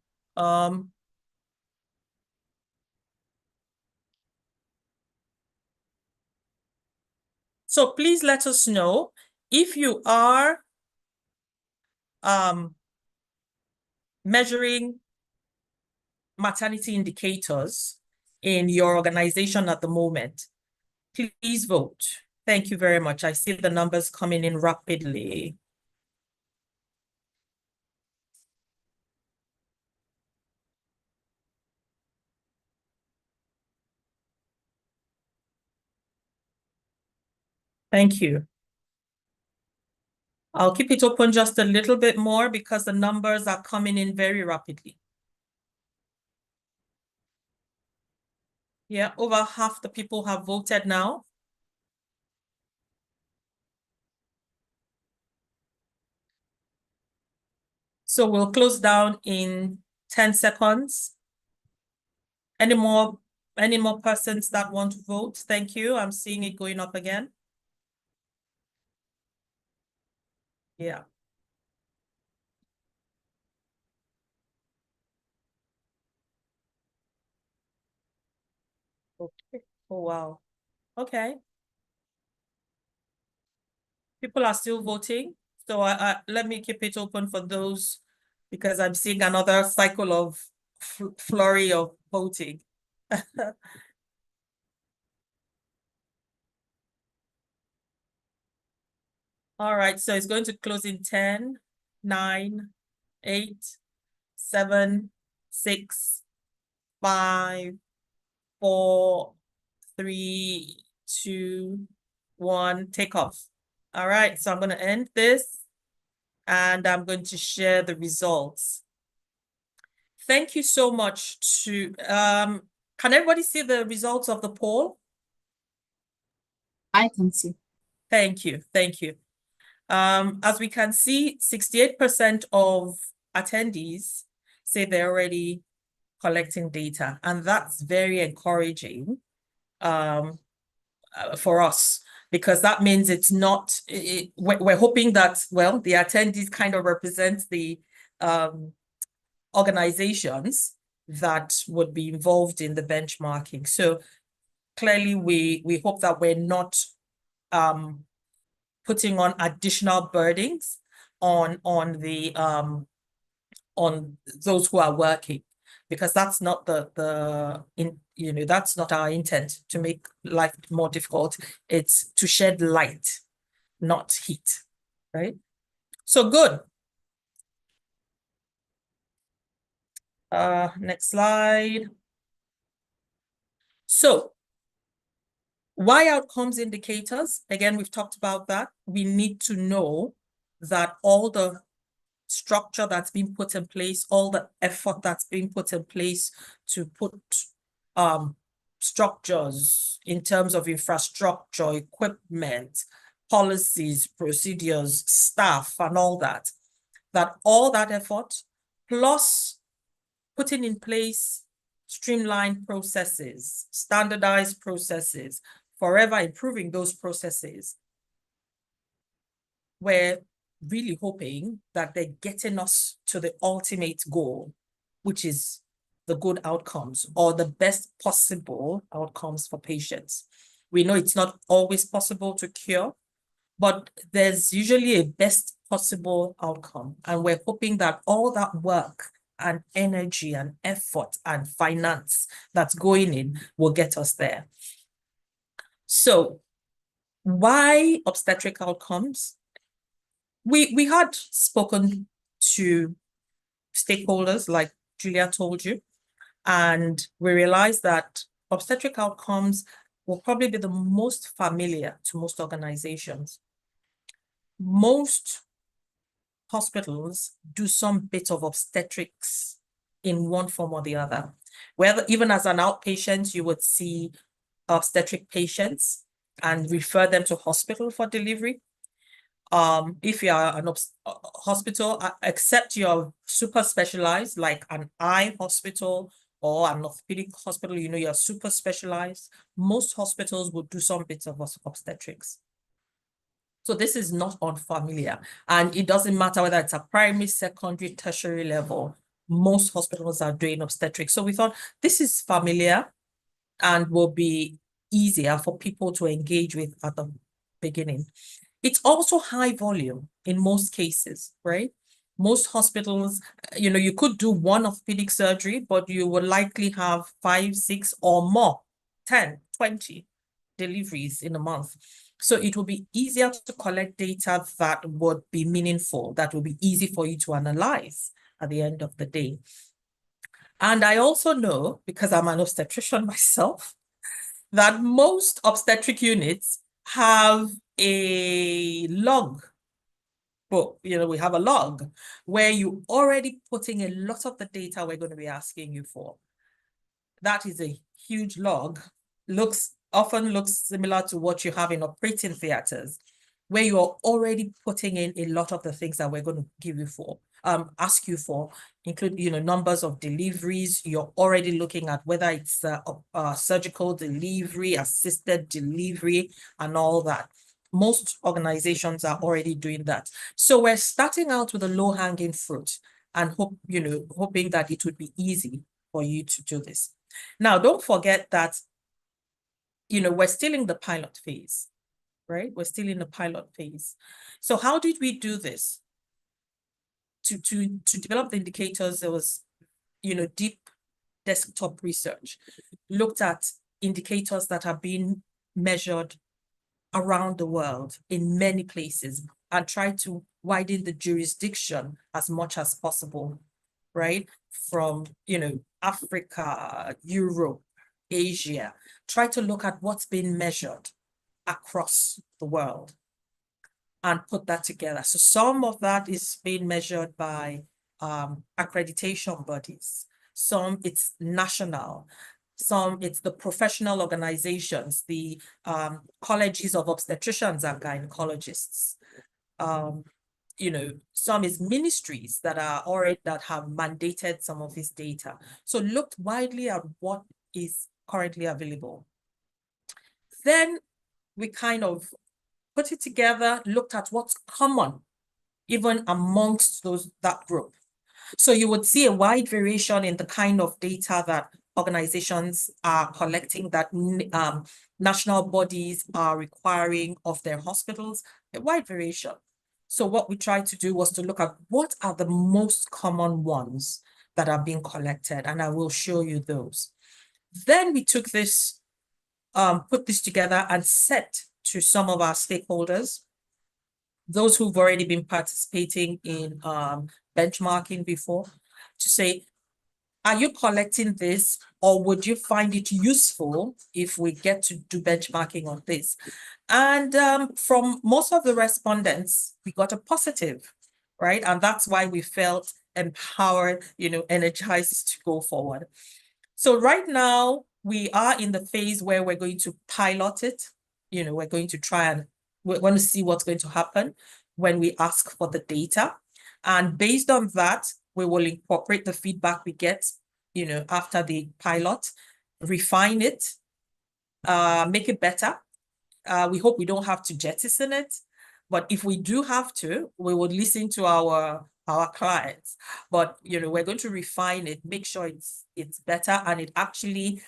So please let us know if you are measuring maternity indicators in your organization at the moment. Please vote. Thank you very much. I see the numbers coming in rapidly. Thank you. I'll keep it open just a little bit more because the numbers are coming in very rapidly. Yeah, over half the people have voted now. So we'll close down in 10 seconds. Any more persons that want to vote? Thank you. I'm seeing it going up again. Yeah. Okay. Oh, wow. Okay. People are still voting. So let me keep it open for those because I'm seeing another cycle of flurry of voting. All right, so it's going to close in 10, 9, 8, 7, 6, 5, 4, 3, 2, 1, take off. All right, so I'm going to end this and I'm going to share the results. Thank you so much to, can everybody see the results of the poll? I can see. Thank you, thank you. As we can see, 68% of attendees say they're already collecting data, and that's very encouraging for us, because that means it's not, we're hoping that, well, the attendees kind of represent the organizations that would be involved in the benchmarking. So clearly, we hope that we're not putting on additional burdens on those who are working, because that's not that's not our intent, to make life more difficult. It's to shed light, not heat, right? So good. Next slide. So why outcomes indicators? Again, we've talked about that. We need to know that all the structure that's been put in place, all the effort that's been put in place to put structures in terms of infrastructure, equipment, policies, procedures, staff, and all that all that effort, plus putting in place streamlined processes, standardized processes, forever improving those processes, we're really hoping that they're getting us to the ultimate goal, which is the good outcomes, or the best possible outcomes for patients. We know it's not always possible to cure, but there's usually a best possible outcome. And we're hoping that all that work and energy and effort and finance that's going in will get us there. So why obstetric outcomes? We had spoken to stakeholders, like Julia told you, and we realized that obstetric outcomes will probably be the most familiar to most organizations. Most hospitals do some bit of obstetrics in one form or the other. Whether even as an outpatient, you would see obstetric patients and refer them to hospital for delivery. If you are an hospital, except you're super specialized, like an eye hospital or an orthopedic hospital, you know, you're super specialized, most hospitals will do some bits of obstetrics. So this is not unfamiliar, and it doesn't matter whether it's a primary, secondary, tertiary level, most hospitals are doing obstetrics. So we thought this is familiar and will be easier for people to engage with at the beginning. It's also high volume in most cases, right? Most hospitals, you know, you could do one orthopedic surgery, but you will likely have 5, 6 or more, 10, 20 deliveries in a month. So it will be easier to collect data that would be meaningful, that will be easy for you to analyze at the end of the day. And I also know, because I'm an obstetrician myself, that most obstetric units have a log book. You know, we have a log where you already putting a lot of the data we're going to be asking you for. That is a huge log, often looks similar to what you have in operating theaters, where you're already putting in a lot of the things that we're going to give you for, ask you for, include, you know, numbers of deliveries. You're already looking at whether it's surgical delivery, assisted delivery, and all that. Most organizations are already doing that. So we're starting out with a low-hanging fruit and hoping that it would be easy for you to do this. Now, don't forget that, you know, we're still in the pilot phase, right? We're still in the pilot phase. So how did we do this? To develop the indicators, there was, you know, deep desktop research, looked at indicators that are being measured around the world in many places and tried to widen the jurisdiction as much as possible, right? From, you know, Africa, Europe, Asia, try to look at what's been measured across the world and put that together. So some of that is being measured by accreditation bodies. Some it's national. Some it's the professional organizations, the colleges of obstetricians and gynecologists. You know, some is ministries that are already that have mandated some of this data. So looked widely at what is currently available. Then we kind of put it together, looked at what's common even amongst that group. So you would see a wide variation in the kind of data that organizations are collecting, that national bodies are requiring of their hospitals, a wide variation. So what we tried to do was to look at what are the most common ones that are being collected, and I will show you those. Then we took this, put this together and set to some of our stakeholders, those who've already been participating in benchmarking before, to say, are you collecting this, or would you find it useful if we get to do benchmarking on this? And from most of the respondents, we got a positive, right? And that's why we felt empowered, you know, energized to go forward. So right now, we are in the phase where we're going to pilot it. You know, we're going to try and we're going to see what's going to happen when we ask for the data. And based on that, we will incorporate the feedback we get, you know, after the pilot, refine it, make it better. We hope we don't have to jettison it, but if we do have to, we would listen to our clients. But, you know, we're going to refine it, make sure it's better, and it actually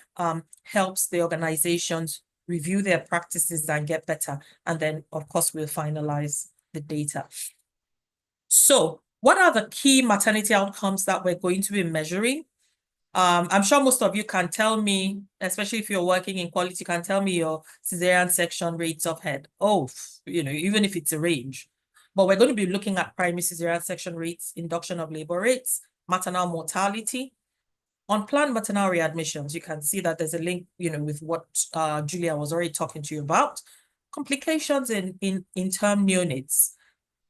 helps the organizations review their practices and get better. And then, of course, we'll finalize the data. So what are the key maternity outcomes that we're going to be measuring? I'm sure most of you can tell me, especially if you're working in quality, you can tell me your cesarean section rates of head. Oh, you know, even if it's a range. But we're going to be looking at primary cesarean section rates, induction of labor rates, maternal mortality, unplanned maternal readmissions. You can see that there's a link, you know, with what Julia was already talking to you about. Complications in term neonates,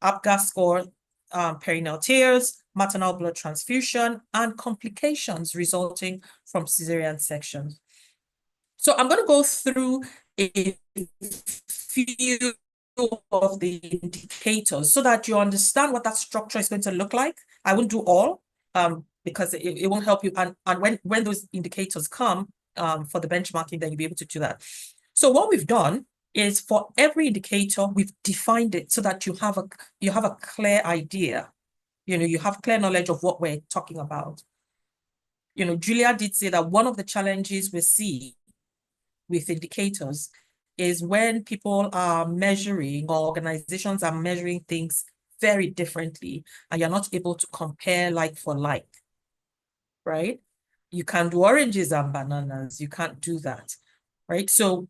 APGAR score, perineal tears, maternal blood transfusion, and complications resulting from cesarean sections. So I'm going to go through a few of the indicators so that you understand what that structure is going to look like. I won't do all. because it won't help you. And when those indicators come for the benchmarking, then you'll be able to do that. So what we've done is for every indicator, we've defined it so that you have a clear idea. You have clear knowledge of what we're talking about. Julia did say that one of the challenges we see with indicators is when people are measuring, or organizations are measuring things very differently, and you're not able to compare like for like, right? You can't do oranges and bananas. You can't do that, right? So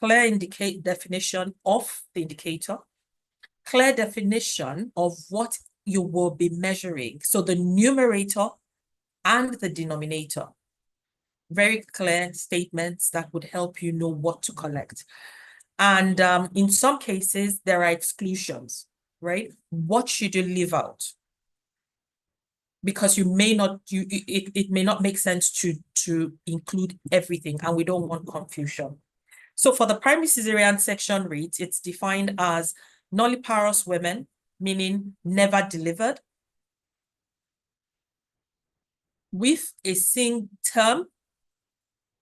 clear definition of the indicator, clear definition of what you will be measuring. So the numerator and the denominator. Very clear statements that would help you know what to collect. And in some cases, there are exclusions, right? What should you leave out? Because it may not make sense to include everything, and we don't want confusion. So for the primary cesarean section rate, it's defined as nulliparous women, meaning never delivered, with a single term.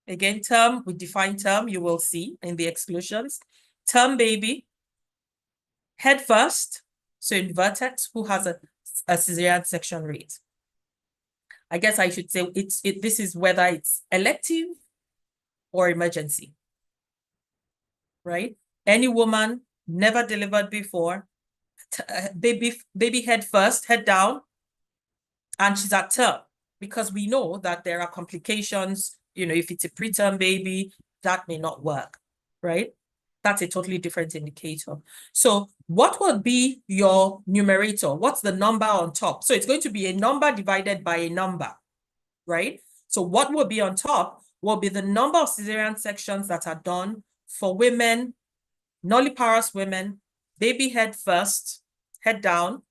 Again, term, we define term, you will see in the exclusions. Term baby, head first, so inverted, who has a cesarean section rate. I guess I should say this is whether it's elective or emergency, right? Any woman never delivered before, baby head first, head down, and she's at term, because we know that there are complications. If it's a preterm baby, that may not work, right? That's a totally different indicator. So what would be your numerator? What's the number on top? So it's going to be a number divided by a number, right? So what will be on top will be the number of cesarean sections that are done for women, nulliparous women, baby head first, head down,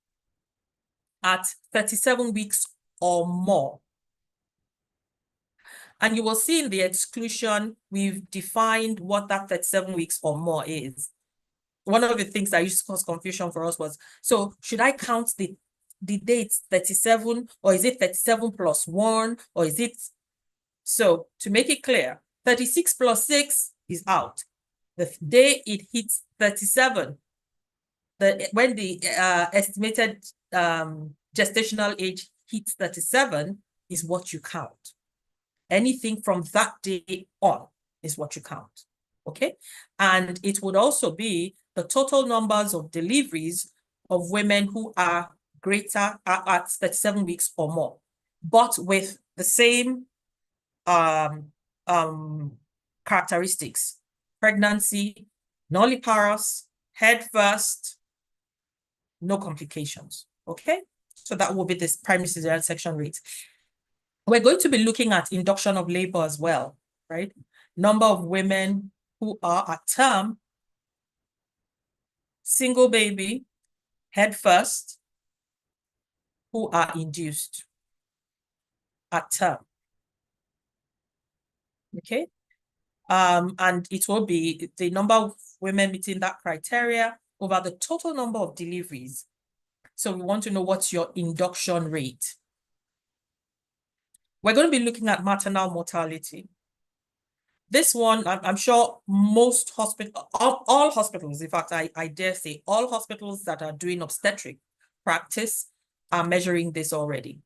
at 37 weeks or more. And you will see in the exclusion, we've defined what that 37 weeks or more is. One of the things that used to cause confusion for us was, so should I count the dates 37, or is it 37 plus 1, or is it? So to make it clear, 36 plus 6 is out. The day it hits 37, when the estimated gestational age hits 37 is what you count. Anything from that day on is what you count, okay? And it would also be the total numbers of deliveries of women who are greater at 37 weeks or more, but with the same characteristics: pregnancy, nulliparous, head first, no complications, okay? So that will be this primary cesarean section rate. We're going to be looking at induction of labor as well, right? Number of women who are at term, single baby, head first, who are induced at term, okay? And it will be the number of women meeting that criteria over the total number of deliveries. So we want to know what's your induction rate. We're going to be looking at maternal mortality. This one, I'm sure most all hospitals, in fact, I dare say all hospitals that are doing obstetric practice are measuring this already.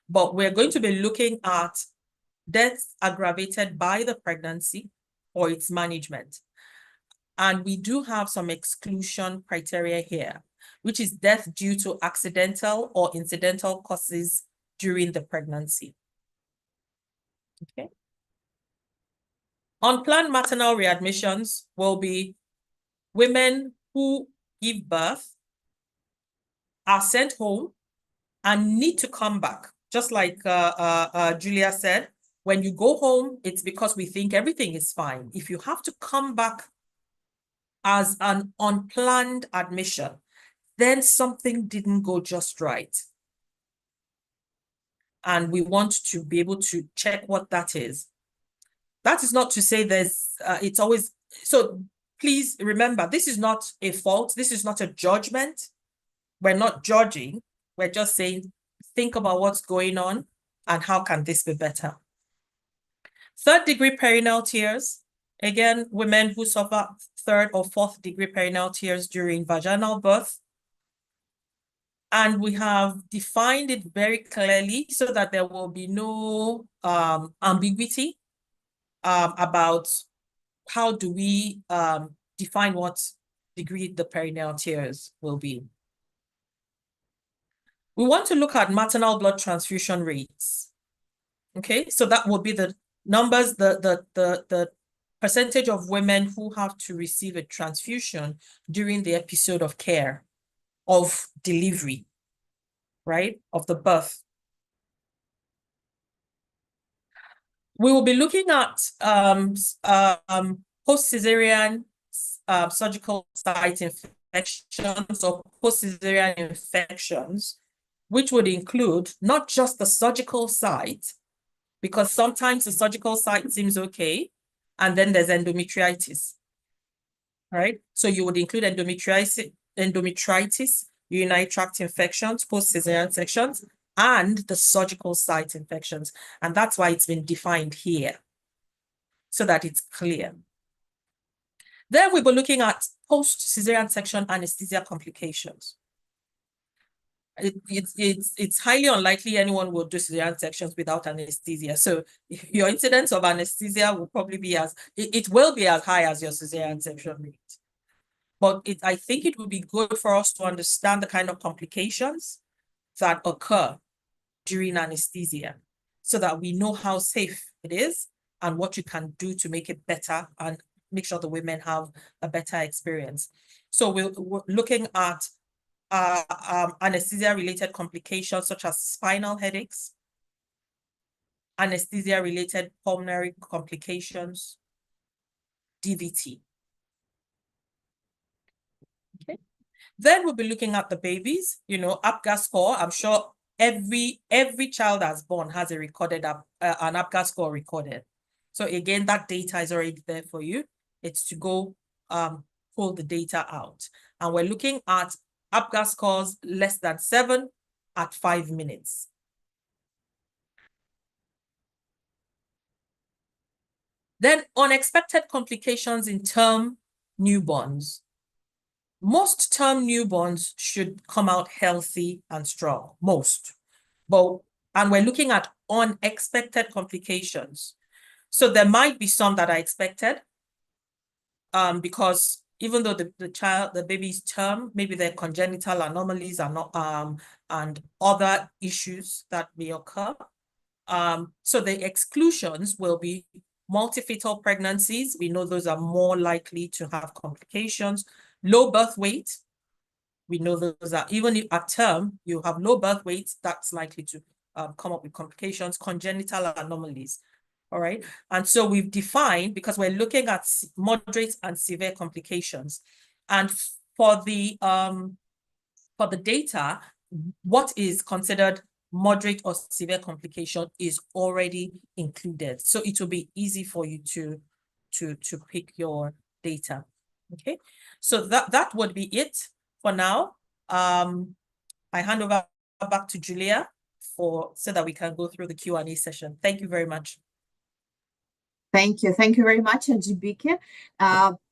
But we're going to be looking at deaths aggravated by the pregnancy or its management. And we do have some exclusion criteria here, which is death due to accidental or incidental causes during the pregnancy. Okay. Unplanned maternal readmissions will be women who give birth, are sent home, and need to come back. Just like Julia said, when you go home, it's because we think everything is fine. If you have to come back as an unplanned admission, then something didn't go just right. And we want to be able to check what that is. That is not to say it's always, so please remember, this is not a fault. This is not a judgment. We're not judging. We're just saying, think about what's going on. and how can this be better? Third-degree perineal tears. Again, women who suffer third or fourth-degree perineal tears during vaginal birth. And we have defined it very clearly so that there will be no ambiguity about how do we define what degree the perineal tears will be. We want to look at maternal blood transfusion rates. Okay, so that would be the numbers, the percentage of women who have to receive a transfusion during the episode of care, of delivery, right, of the birth. We will be looking at post-cesarean surgical site infections or post-cesarean infections, which would include not just the surgical site, because sometimes the surgical site seems okay, and then there's endometritis, right? So you would include endometritis, urinary tract infections, post-cesarean sections, and the surgical site infections. And that's why it's been defined here, so that it's clear. Then we were looking at post-cesarean section anesthesia complications. It's highly unlikely anyone will do cesarean sections without anesthesia. So your incidence of anesthesia will probably be it will be as high as your cesarean section rate. But I think it would be good for us to understand the kind of complications that occur during anesthesia so that we know how safe it is and what you can do to make it better and make sure the women have a better experience. So we're looking at anesthesia-related complications such as spinal headaches, anesthesia-related pulmonary complications, DVT. Okay. Then we'll be looking at the babies, you know, APGAR score. I'm sure every child that's born has a recorded an APGAR score recorded. So again, that data is already there for you. It's to go pull the data out. And we're looking at APGAR scores less than 7 at 5 minutes. Then unexpected complications in term newborns. Most term newborns should come out healthy and strong, most. And we're looking at unexpected complications. So there might be some that are expected because even though the baby's term, maybe there are congenital anomalies are not, and other issues that may occur. So the exclusions will be multifetal pregnancies. We know those are more likely to have complications. Low birth weight. We know those are, even if at term you have low birth weight, that's likely to come up with complications, congenital anomalies. All right. And so we've defined, because we're looking at moderate and severe complications. And for the data, what is considered moderate or severe complication is already included. So it will be easy for you to pick your data. Okay. So that would be it for now. I hand over back to Julia so that we can go through the Q&A session. Thank you very much. Thank you. Thank you very much, Ajibike.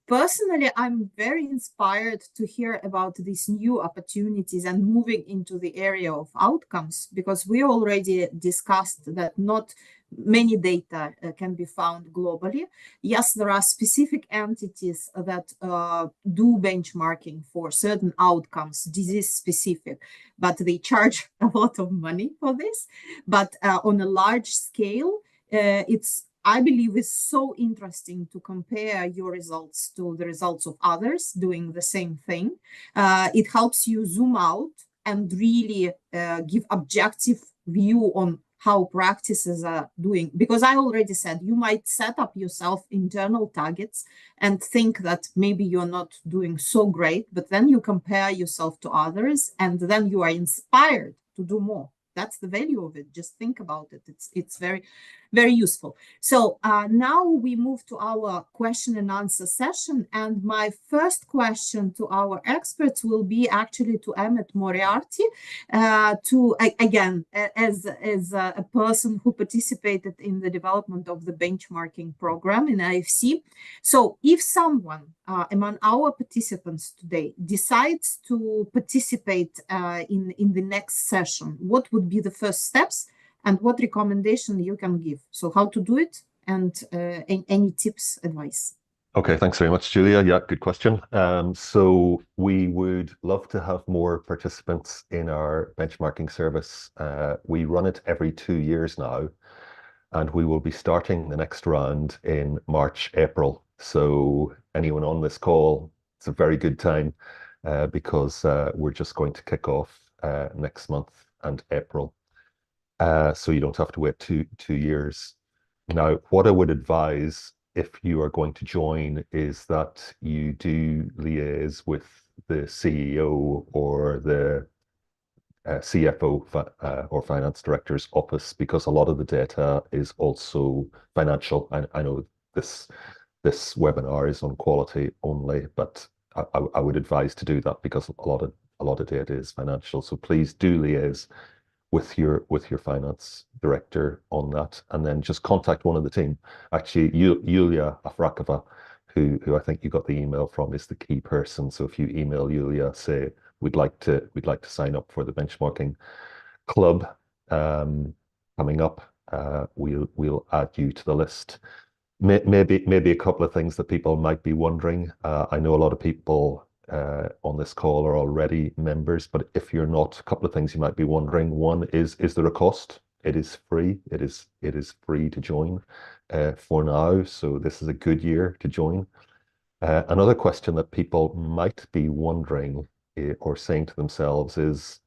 Personally, I'm very inspired to hear about these new opportunities and moving into the area of outcomes, because we already discussed that not many data can be found globally. Yes, there are specific entities that do benchmarking for certain outcomes, disease specific, but they charge a lot of money for this. But on a large scale, I believe it's so interesting to compare your results to the results of others doing the same thing. It helps you zoom out and really give objective view on how practices are doing. Because I already said, you might set up yourself internal targets and think that maybe you're not doing so great, but then you compare yourself to others and then you are inspired to do more. That's the value of it. Just think about it. It's very very useful. So now we move to our question and answer session. And my first question to our experts will be actually to Emmett Moriarty, again, as a person who participated in the development of the benchmarking program in IFC. So if someone among our participants today decides to participate in the next session, what would be the first steps and what recommendation you can give? So how to do it and any tips, advice? Okay, thanks very much, Julia. Yeah, good question. So we would love to have more participants in our benchmarking service. We run it every 2 years now, and we will be starting the next round in March, April. So anyone on this call, it's a very good time because we're just going to kick off next month and April. So you don't have to wait two years. Now, what I would advise if you are going to join is that you do liaise with the CEO or the CFO or finance director's office, because a lot of the data is also financial. I know this webinar is on quality only, but I would advise to do that because a lot of data is financial. So please do liaise with your finance director on that, and then just contact one of the team. Actually, Yulia Afrakova, who I think you got the email from, is the key person. So if you email Yulia, say we'd like to sign up for the benchmarking club coming up, we'll add you to the list. Maybe a couple of things that people might be wondering. I know a lot of people on this call are already members, but if you're not, a couple of things you might be wondering. One is there a cost? It is free. It is free to join for now. So this is a good year to join. Another question that people might be wondering or saying to themselves is,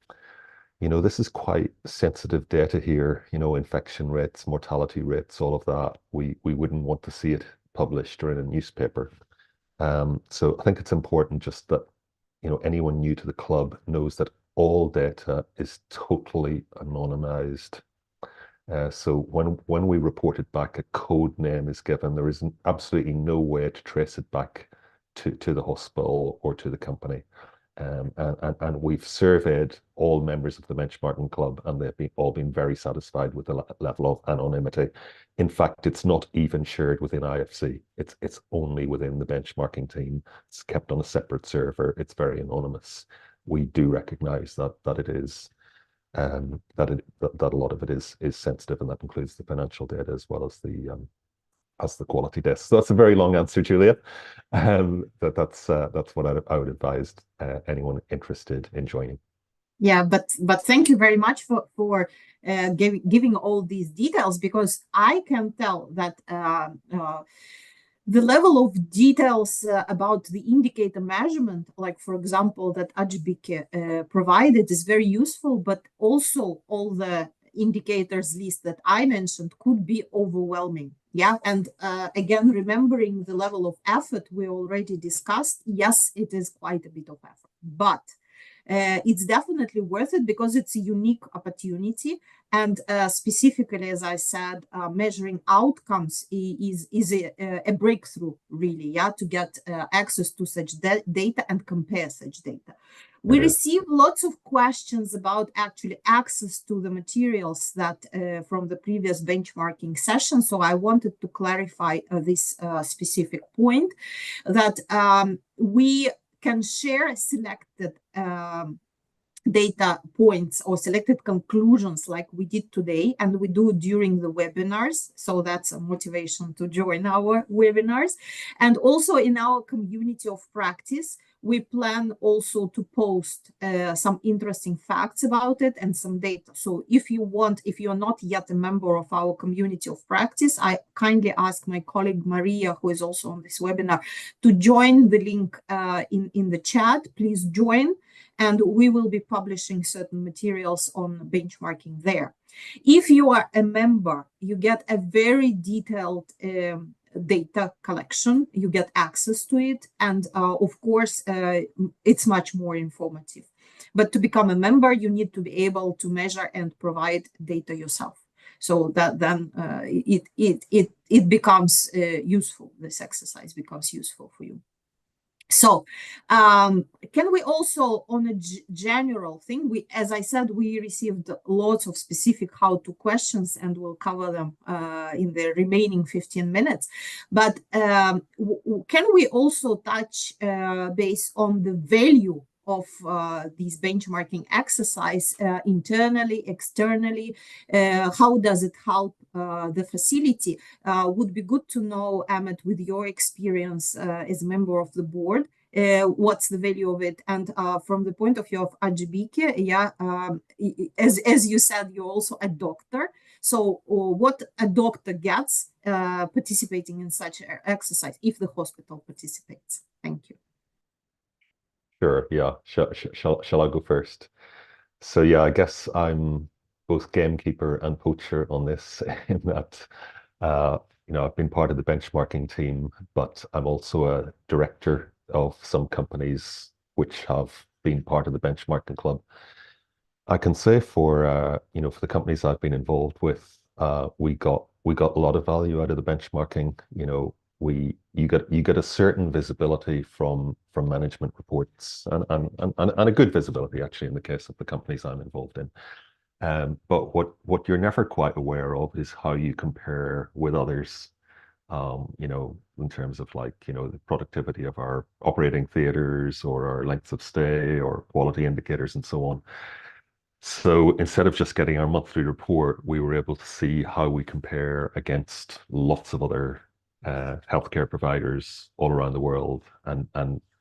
this is quite sensitive data here, infection rates, mortality rates, all of that. We wouldn't want to see it published or in a newspaper. So I think it's important just that, anyone new to the club knows that all data is totally anonymized. So when we report it back, a code name is given. There is absolutely no way to trace it back to the hospital or to the company. And we've surveyed all members of the benchmarking club, and they've all been very satisfied with the level of anonymity. In fact, it's not even shared within IFC. It's only within the benchmarking team. It's kept on a separate server. It's very anonymous. We do recognize that it is that a lot of it is sensitive, and that includes the financial data as well as the quality data. So that's a very long answer, Julia. That's what I would advise anyone interested in joining. Yeah, but thank you very much for giving all these details, because I can tell that the level of details about the indicator measurement, like for example that Ajbike provided, is very useful, but also all the indicators list that I mentioned could be overwhelming. Yeah, and again, remembering the level of effort we already discussed, yes, it is quite a bit of effort, but it's definitely worth it because it's a unique opportunity. And specifically, as I said, measuring outcomes is a breakthrough, really, yeah, to get access to such data and compare such data. We receive lots of questions about actually access to the materials that from the previous benchmarking session. So I wanted to clarify this specific point, that we can share selected data points or selected conclusions like we did today, and we do during the webinars. So that's a motivation to join our webinars. And also in our community of practice, we plan also to post some interesting facts about it and some data. So if you're not yet a member of our community of practice, I kindly ask my colleague Maria, who is also on this webinar, to join the link in the chat. Please join, and we will be publishing certain materials on benchmarking there. If you are a member, you get a very detailed data collection, you get access to it, and of course, it's much more informative. But to become a member, you need to be able to measure and provide data yourself. So that then it becomes useful. This exercise becomes useful for you. So can we also, on a general thing, as I said, we received lots of specific how-to questions, and we'll cover them in the remaining 15 minutes. But can we also touch base on the value of these benchmarking exercise internally, externally? How does it help the facility? Would be good to know, Ahmed, with your experience as a member of the board, what's the value of it? And from the point of view of Ajibike, yeah, as you said, you're also a doctor. So what a doctor gets participating in such exercise if the hospital participates? Thank you. Sure, yeah. Shall I go first? So yeah, I guess I'm both gamekeeper and poacher on this in that I've been part of the benchmarking team, but I'm also a director of some companies which have been part of the benchmarking club. I can say for the companies I've been involved with, we got a lot of value out of the benchmarking. You get a certain visibility from management reports and a good visibility actually in the case of the companies I'm involved in. But what you're never quite aware of is how you compare with others. In terms of the productivity of our operating theaters or our lengths of stay or quality indicators and so on. So instead of just getting our monthly report, we were able to see how we compare against lots of other healthcare providers all around the world, and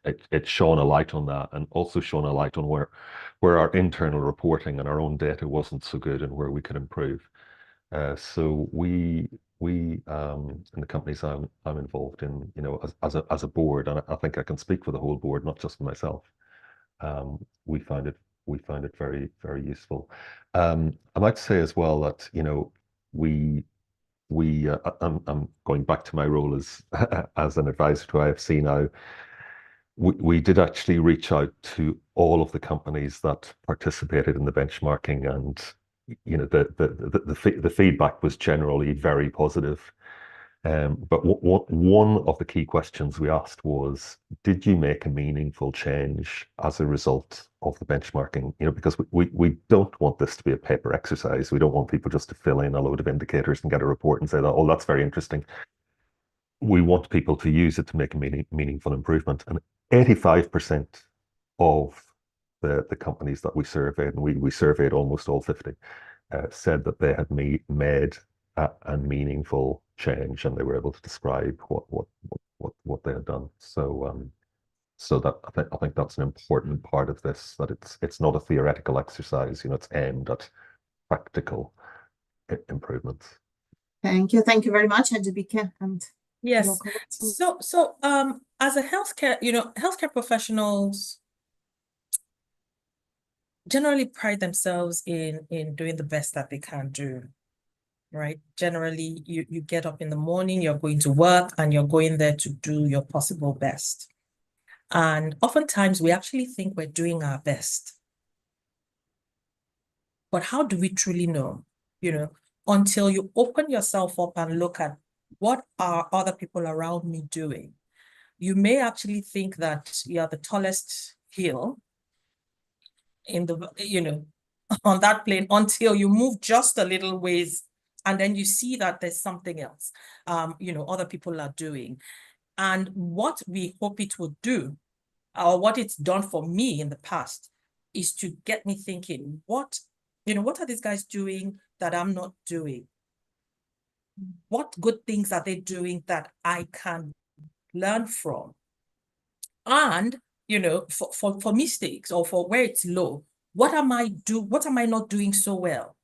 it shone a light on that, and also shone a light on where our internal reporting and our own data wasn't so good and where we could improve. So we in the companies I'm involved in, as a board, and I think I can speak for the whole board, not just for myself. We find it very, very useful. I might say as well that I'm going back to my role as as an advisor to IFC now. We did actually reach out to all of the companies that participated in the benchmarking, and the feedback was generally very positive. But one of the key questions we asked was, did you make a meaningful change as a result of the benchmarking? Because we don't want this to be a paper exercise. We don't want people just to fill in a load of indicators and get a report and say that, oh, that's very interesting. We want people to use it to make a meaningful improvement. And 85% of the companies that we surveyed, and we surveyed almost all 50, said that they had made a meaningful change, and they were able to describe what they had done. So that I think that's an important part of this, that it's not a theoretical exercise. It's aimed at practical improvements. Thank you very much, Ajibike. And yes, so as a healthcare professionals generally pride themselves in doing the best that they can do, right? Generally, you get up in the morning, you're going to work, and you're going there to do your possible best. And oftentimes we actually think we're doing our best. But how do we truly know? Until you open yourself up and look at what are other people around me doing, you may actually think that you're the tallest hill in the, on that plane, until you move just a little ways, and then you see that there's something else, other people are doing. And what we hope it will do, or what it's done for me in the past, is to get me thinking, what are these guys doing that I'm not doing? What good things are they doing that I can learn from? And, for mistakes, or for where it's low, what am I not doing so well?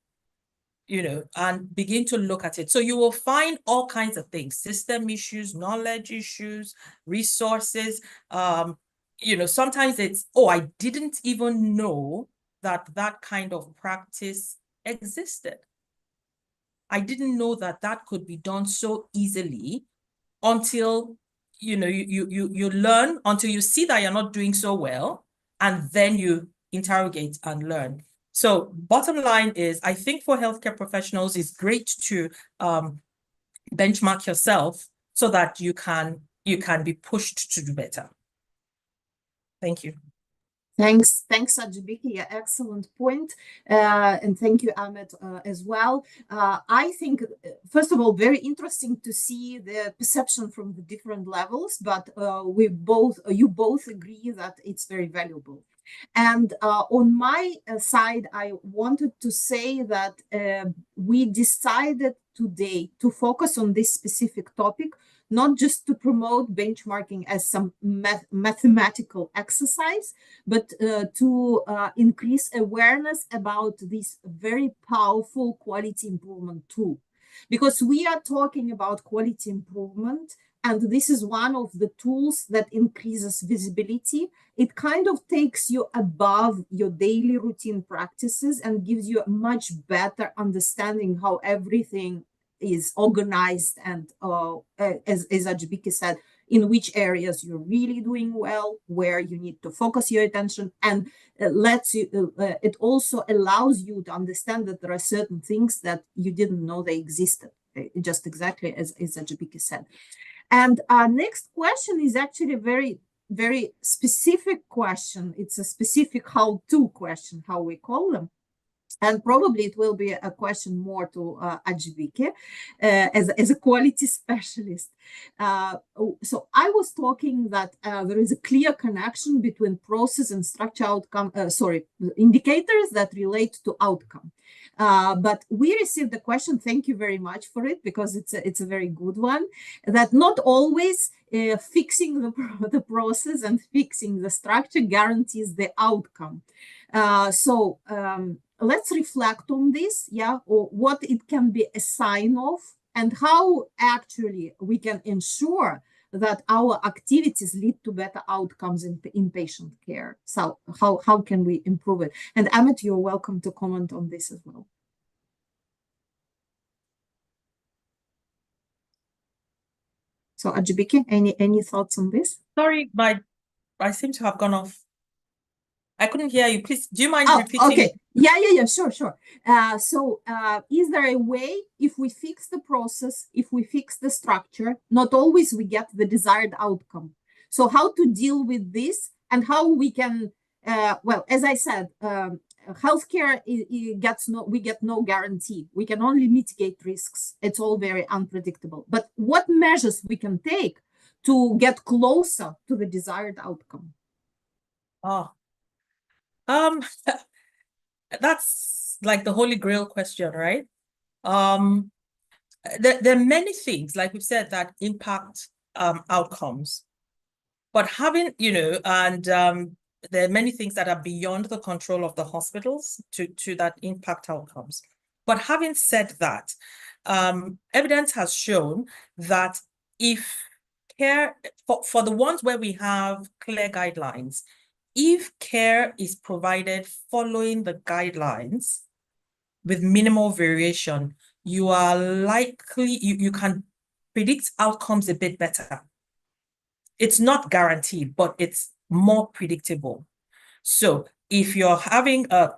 And begin to look at it. So you will find all kinds of things: system issues, knowledge issues, resources. Sometimes it's, oh, I didn't even know that kind of practice existed. I didn't know that could be done so easily, until you learn, until you see that you're not doing so well, and then you interrogate and learn. So bottom line is, I think for healthcare professionals, it's great to benchmark yourself so that you can be pushed to do better. Thank you. Thanks, Ajibike. Yeah, excellent point. And thank you, Ahmed, as well. I think, first of all, very interesting to see the perception from the different levels, but you both agree that it's very valuable. And on my side, I wanted to say that we decided today to focus on this specific topic, not just to promote benchmarking as some mathematical exercise, but to increase awareness about this very powerful quality improvement tool. Because we are talking about quality improvement, and this is one of the tools that increases visibility. It kind of takes you above your daily routine practices and gives you a much better understanding how everything is organized, and as Ajibike said, in which areas you're really doing well, where you need to focus your attention, and it also allows you to understand that there are certain things that you didn't know they existed, just exactly as Ajibike said. And our next question is actually a very, very specific question. It's a specific how-to question, how we call them. And probably it will be a question more to Ajibike as a quality specialist. So I was talking that there is a clear connection between process and structure indicators that relate to outcome. But we received a question, thank you very much for it, because it's a very good one, that not always fixing the process and fixing the structure guarantees the outcome. Let's reflect on this, or what it can be a sign of, and how actually we can ensure that our activities lead to better outcomes in patient care. So how can we improve it? And Amit, you're welcome to comment on this as well. So Ajibike, any thoughts on this? Sorry, I seem to have gone off. I couldn't hear you. Please, do you mind repeating? Okay. Yeah, sure. Is there a way, if we fix the process, if we fix the structure, not always we get the desired outcome. So how to deal with this, and how we can, well, as I said, healthcare we get no guarantee. We can only mitigate risks. It's all very unpredictable. But what measures we can take to get closer to the desired outcome? That's like the holy grail question, right? There are many things, like we've said, that impact outcomes. But having, and there are many things that are beyond the control of the hospitals to that impact outcomes. But having said that, evidence has shown that if care, for the ones where we have clear guidelines, if care is provided following the guidelines with minimal variation, you are likely, you can predict outcomes a bit better. It's not guaranteed, but it's more predictable. So if you're having a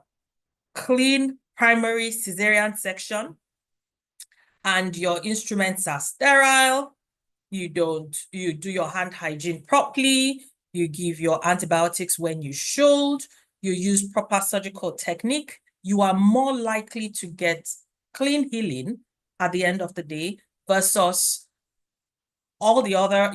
clean primary cesarean section and your instruments are sterile, you do your hand hygiene properly, you give your antibiotics when you should, you use proper surgical technique, you are more likely to get clean healing at the end of the day versus all the other,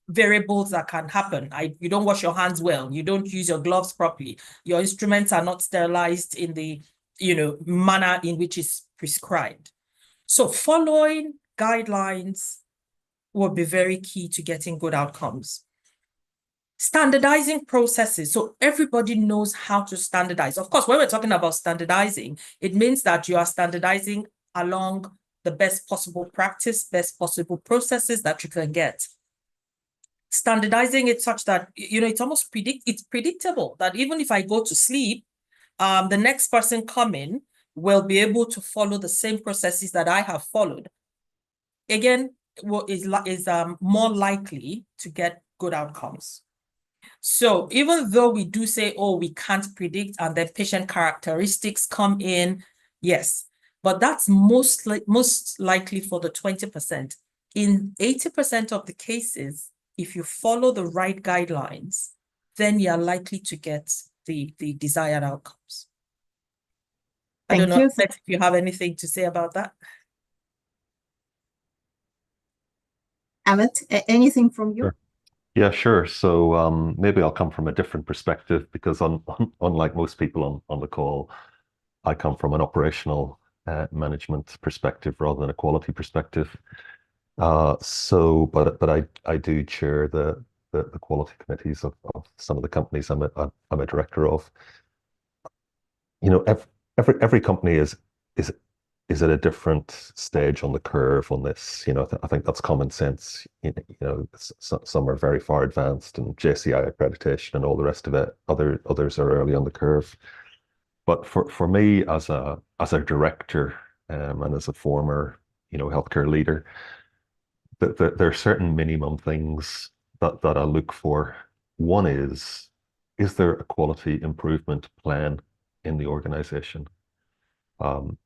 variables that can happen. You don't wash your hands well, you don't use your gloves properly, your instruments are not sterilized in the, manner in which is prescribed. So following guidelines will be very key to getting good outcomes. Standardizing processes, so everybody knows how to standardize. Of course, when we're talking about standardizing, it means that you are standardizing along the best possible practice, best possible processes that you can get. Standardizing it such that, it's almost predictable that even if I go to sleep, the next person coming will be able to follow the same processes that I have followed. Again, is more likely to get good outcomes. So even though we do say, oh, we can't predict, and then patient characteristics come in, yes, but that's most likely for the 20%. In 80% of the cases, if you follow the right guidelines, then you're likely to get the desired outcomes. I don't know if you have anything to say about that. Amit, anything from you? Sure. Yeah, sure. So maybe I'll come from a different perspective because unlike most people on the call, I come from an operational management perspective rather than a quality perspective. But I do chair the quality committees of some of the companies I'm a director of. You know, every company is at a different stage on the curve on this. You know, I think that's common sense. You know, some are very far advanced and JCI accreditation and all the rest of it. Others are early on the curve. But for me as a director and as a former, you know, healthcare leader, there are certain minimum things that I look for. One is there a quality improvement plan in the organization? And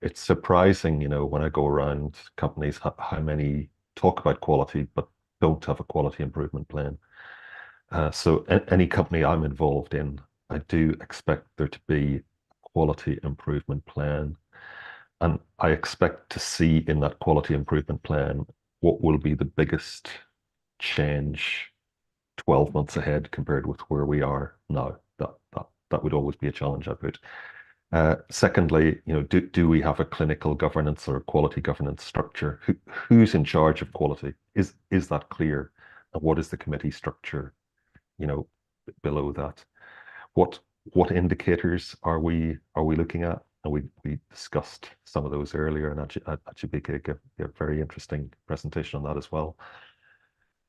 it's surprising, you know, when I go around companies, how many talk about quality but don't have a quality improvement plan. So any company I'm involved in, I do expect there to be a quality improvement plan. And I expect to see in that quality improvement plan what will be the biggest change 12 months ahead compared with where we are now. That would always be a challenge I put. Secondly, you know, do we have a clinical governance or quality governance structure? Who's in charge of quality? Is that clear? And what is the committee structure, you know, below that? What indicators are we looking at? And we discussed some of those earlier, and Achibike gave a very interesting presentation on that as well.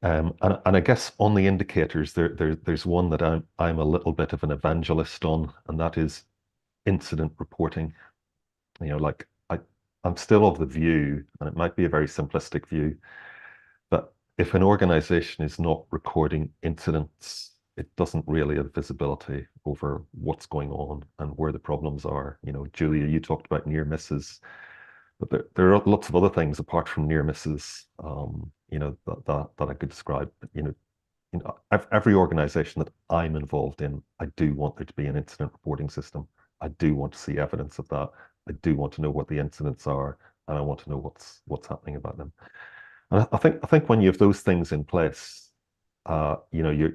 And I guess on the indicators, there's one that I'm a little bit of an evangelist on, and that is incident reporting. You know, like I'm still of the view, and it might be a very simplistic view, but if an organization is not recording incidents, it doesn't really have visibility over what's going on and where the problems are. You know, Julia, you talked about near misses, but there are lots of other things apart from near misses, you know, that I could describe. You know, every organization that I'm involved in, I do want there to be an incident reporting system. I do want to see evidence of that. I do want to know what the incidents are, and I want to know what's happening about them. And I think when you have those things in place, you know,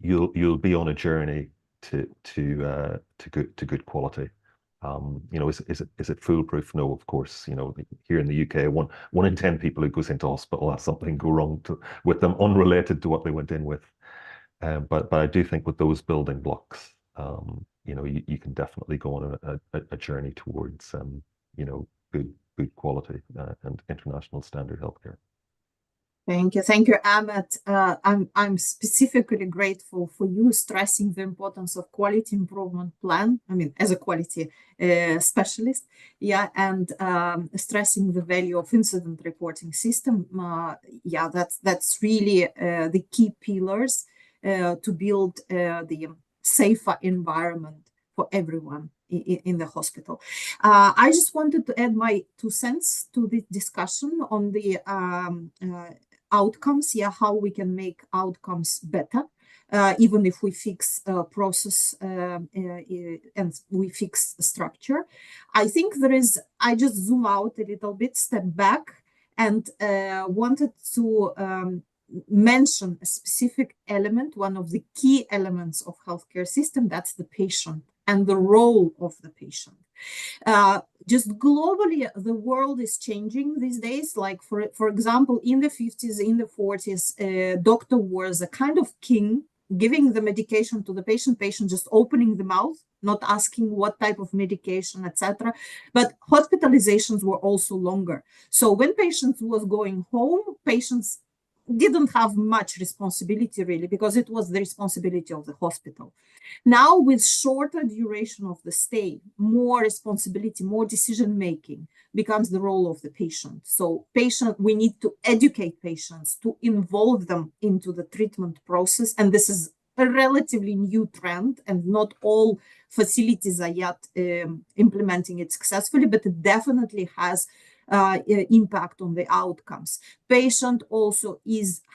you'll be on a journey to good quality. You know, is it foolproof? No, of course. You know, here in the UK, one in 10 people who goes into hospital has something go wrong with them unrelated to what they went in with. But I do think with those building blocks, you know, you can definitely go on a journey towards you know, good quality and international standard healthcare. Thank you, Amit. I'm specifically grateful for you stressing the importance of quality improvement plan. I mean, as a quality specialist, yeah, and stressing the value of incident reporting system. Yeah, that's really the key pillars to build the safer environment for everyone in the hospital. I just wanted to add my 2 cents to the discussion on the outcomes, yeah, how we can make outcomes better, even if we fix process and we fix structure. I think I just zoom out a little bit, step back, and wanted to mention a specific element, one of the key elements of healthcare system, that's the patient and the role of the patient. Just globally, the world is changing these days. Like, for example, in the 50s, in the 40s, a doctor was a kind of king, giving the medication to the patient just opening the mouth, not asking what type of medication, etc. But hospitalizations were also longer. So when patients was going home, patients didn't have much responsibility really, because it was the responsibility of the hospital. Now, with shorter duration of the stay, more responsibility, more decision making becomes the role of the patient. So we need to educate patients, to involve them into the treatment process. And this is a relatively new trend, and not all facilities are yet implementing it successfully, but it definitely has impact on the outcomes. Patient also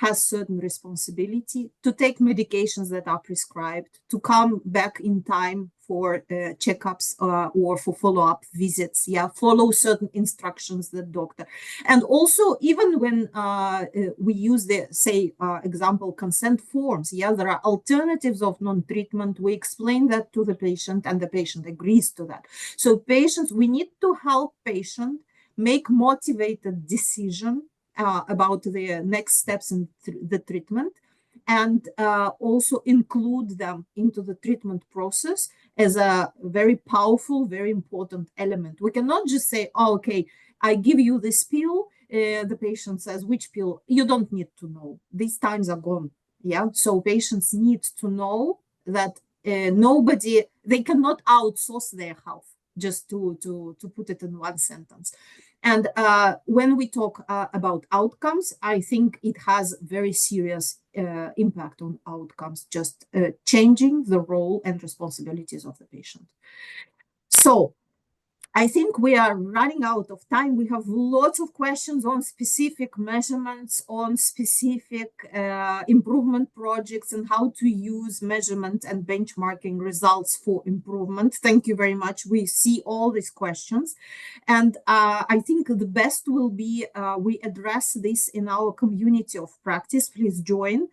has certain responsibility to take medications that are prescribed, to come back in time for checkups or for follow-up visits, follow certain instructions the doctor. And also, even when we use the, say, example, consent forms, there are alternatives of non-treatment. We explain that to the patient, and the patient agrees to that. So patients, we need to help patient make motivated decision about the next steps in the treatment, and also include them into the treatment process as a very powerful, very important element. We cannot just say, oh, okay, I give you this pill. The patient says, which pill? You don't need to know. These times are gone. So patients need to know that they cannot outsource their health, just to put it in one sentence. And when we talk about outcomes, I think it has very serious impact on outcomes, just changing the role and responsibilities of the patient. So I think we are running out of time. We have lots of questions on specific measurements, on specific improvement projects, and how to use measurement and benchmarking results for improvement. Thank you very much. We see all these questions. And I think the best will be we address this in our community of practice. Please join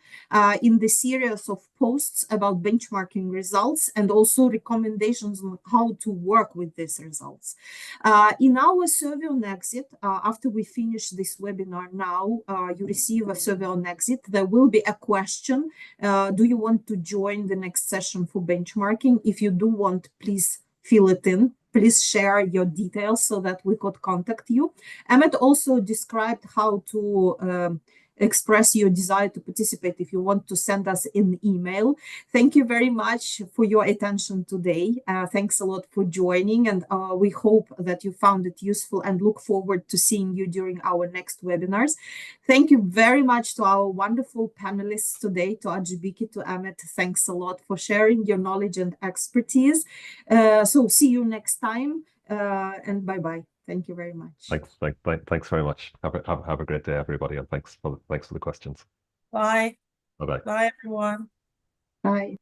in the series of posts about benchmarking results, and also recommendations on how to work with these results. In our survey on exit, after we finish this webinar now, you receive a survey on exit. There will be a question. Do you want to join the next session for benchmarking? If you do want, please fill it in. Please share your details so that we could contact you. Emmet also described how to express your desire to participate if you want to send us an email. Thank you very much for your attention today. Thanks a lot for joining, and we hope that you found it useful and look forward to seeing you during our next webinars. Thank you very much to our wonderful panelists today, to Ajibiki, to Emmet. Thanks a lot for sharing your knowledge and expertise. So see you next time, and bye-bye. Thank you very much. Thanks very much. Have a great day, everybody, and thanks for the questions. Bye. Bye-bye. Bye, everyone. Bye.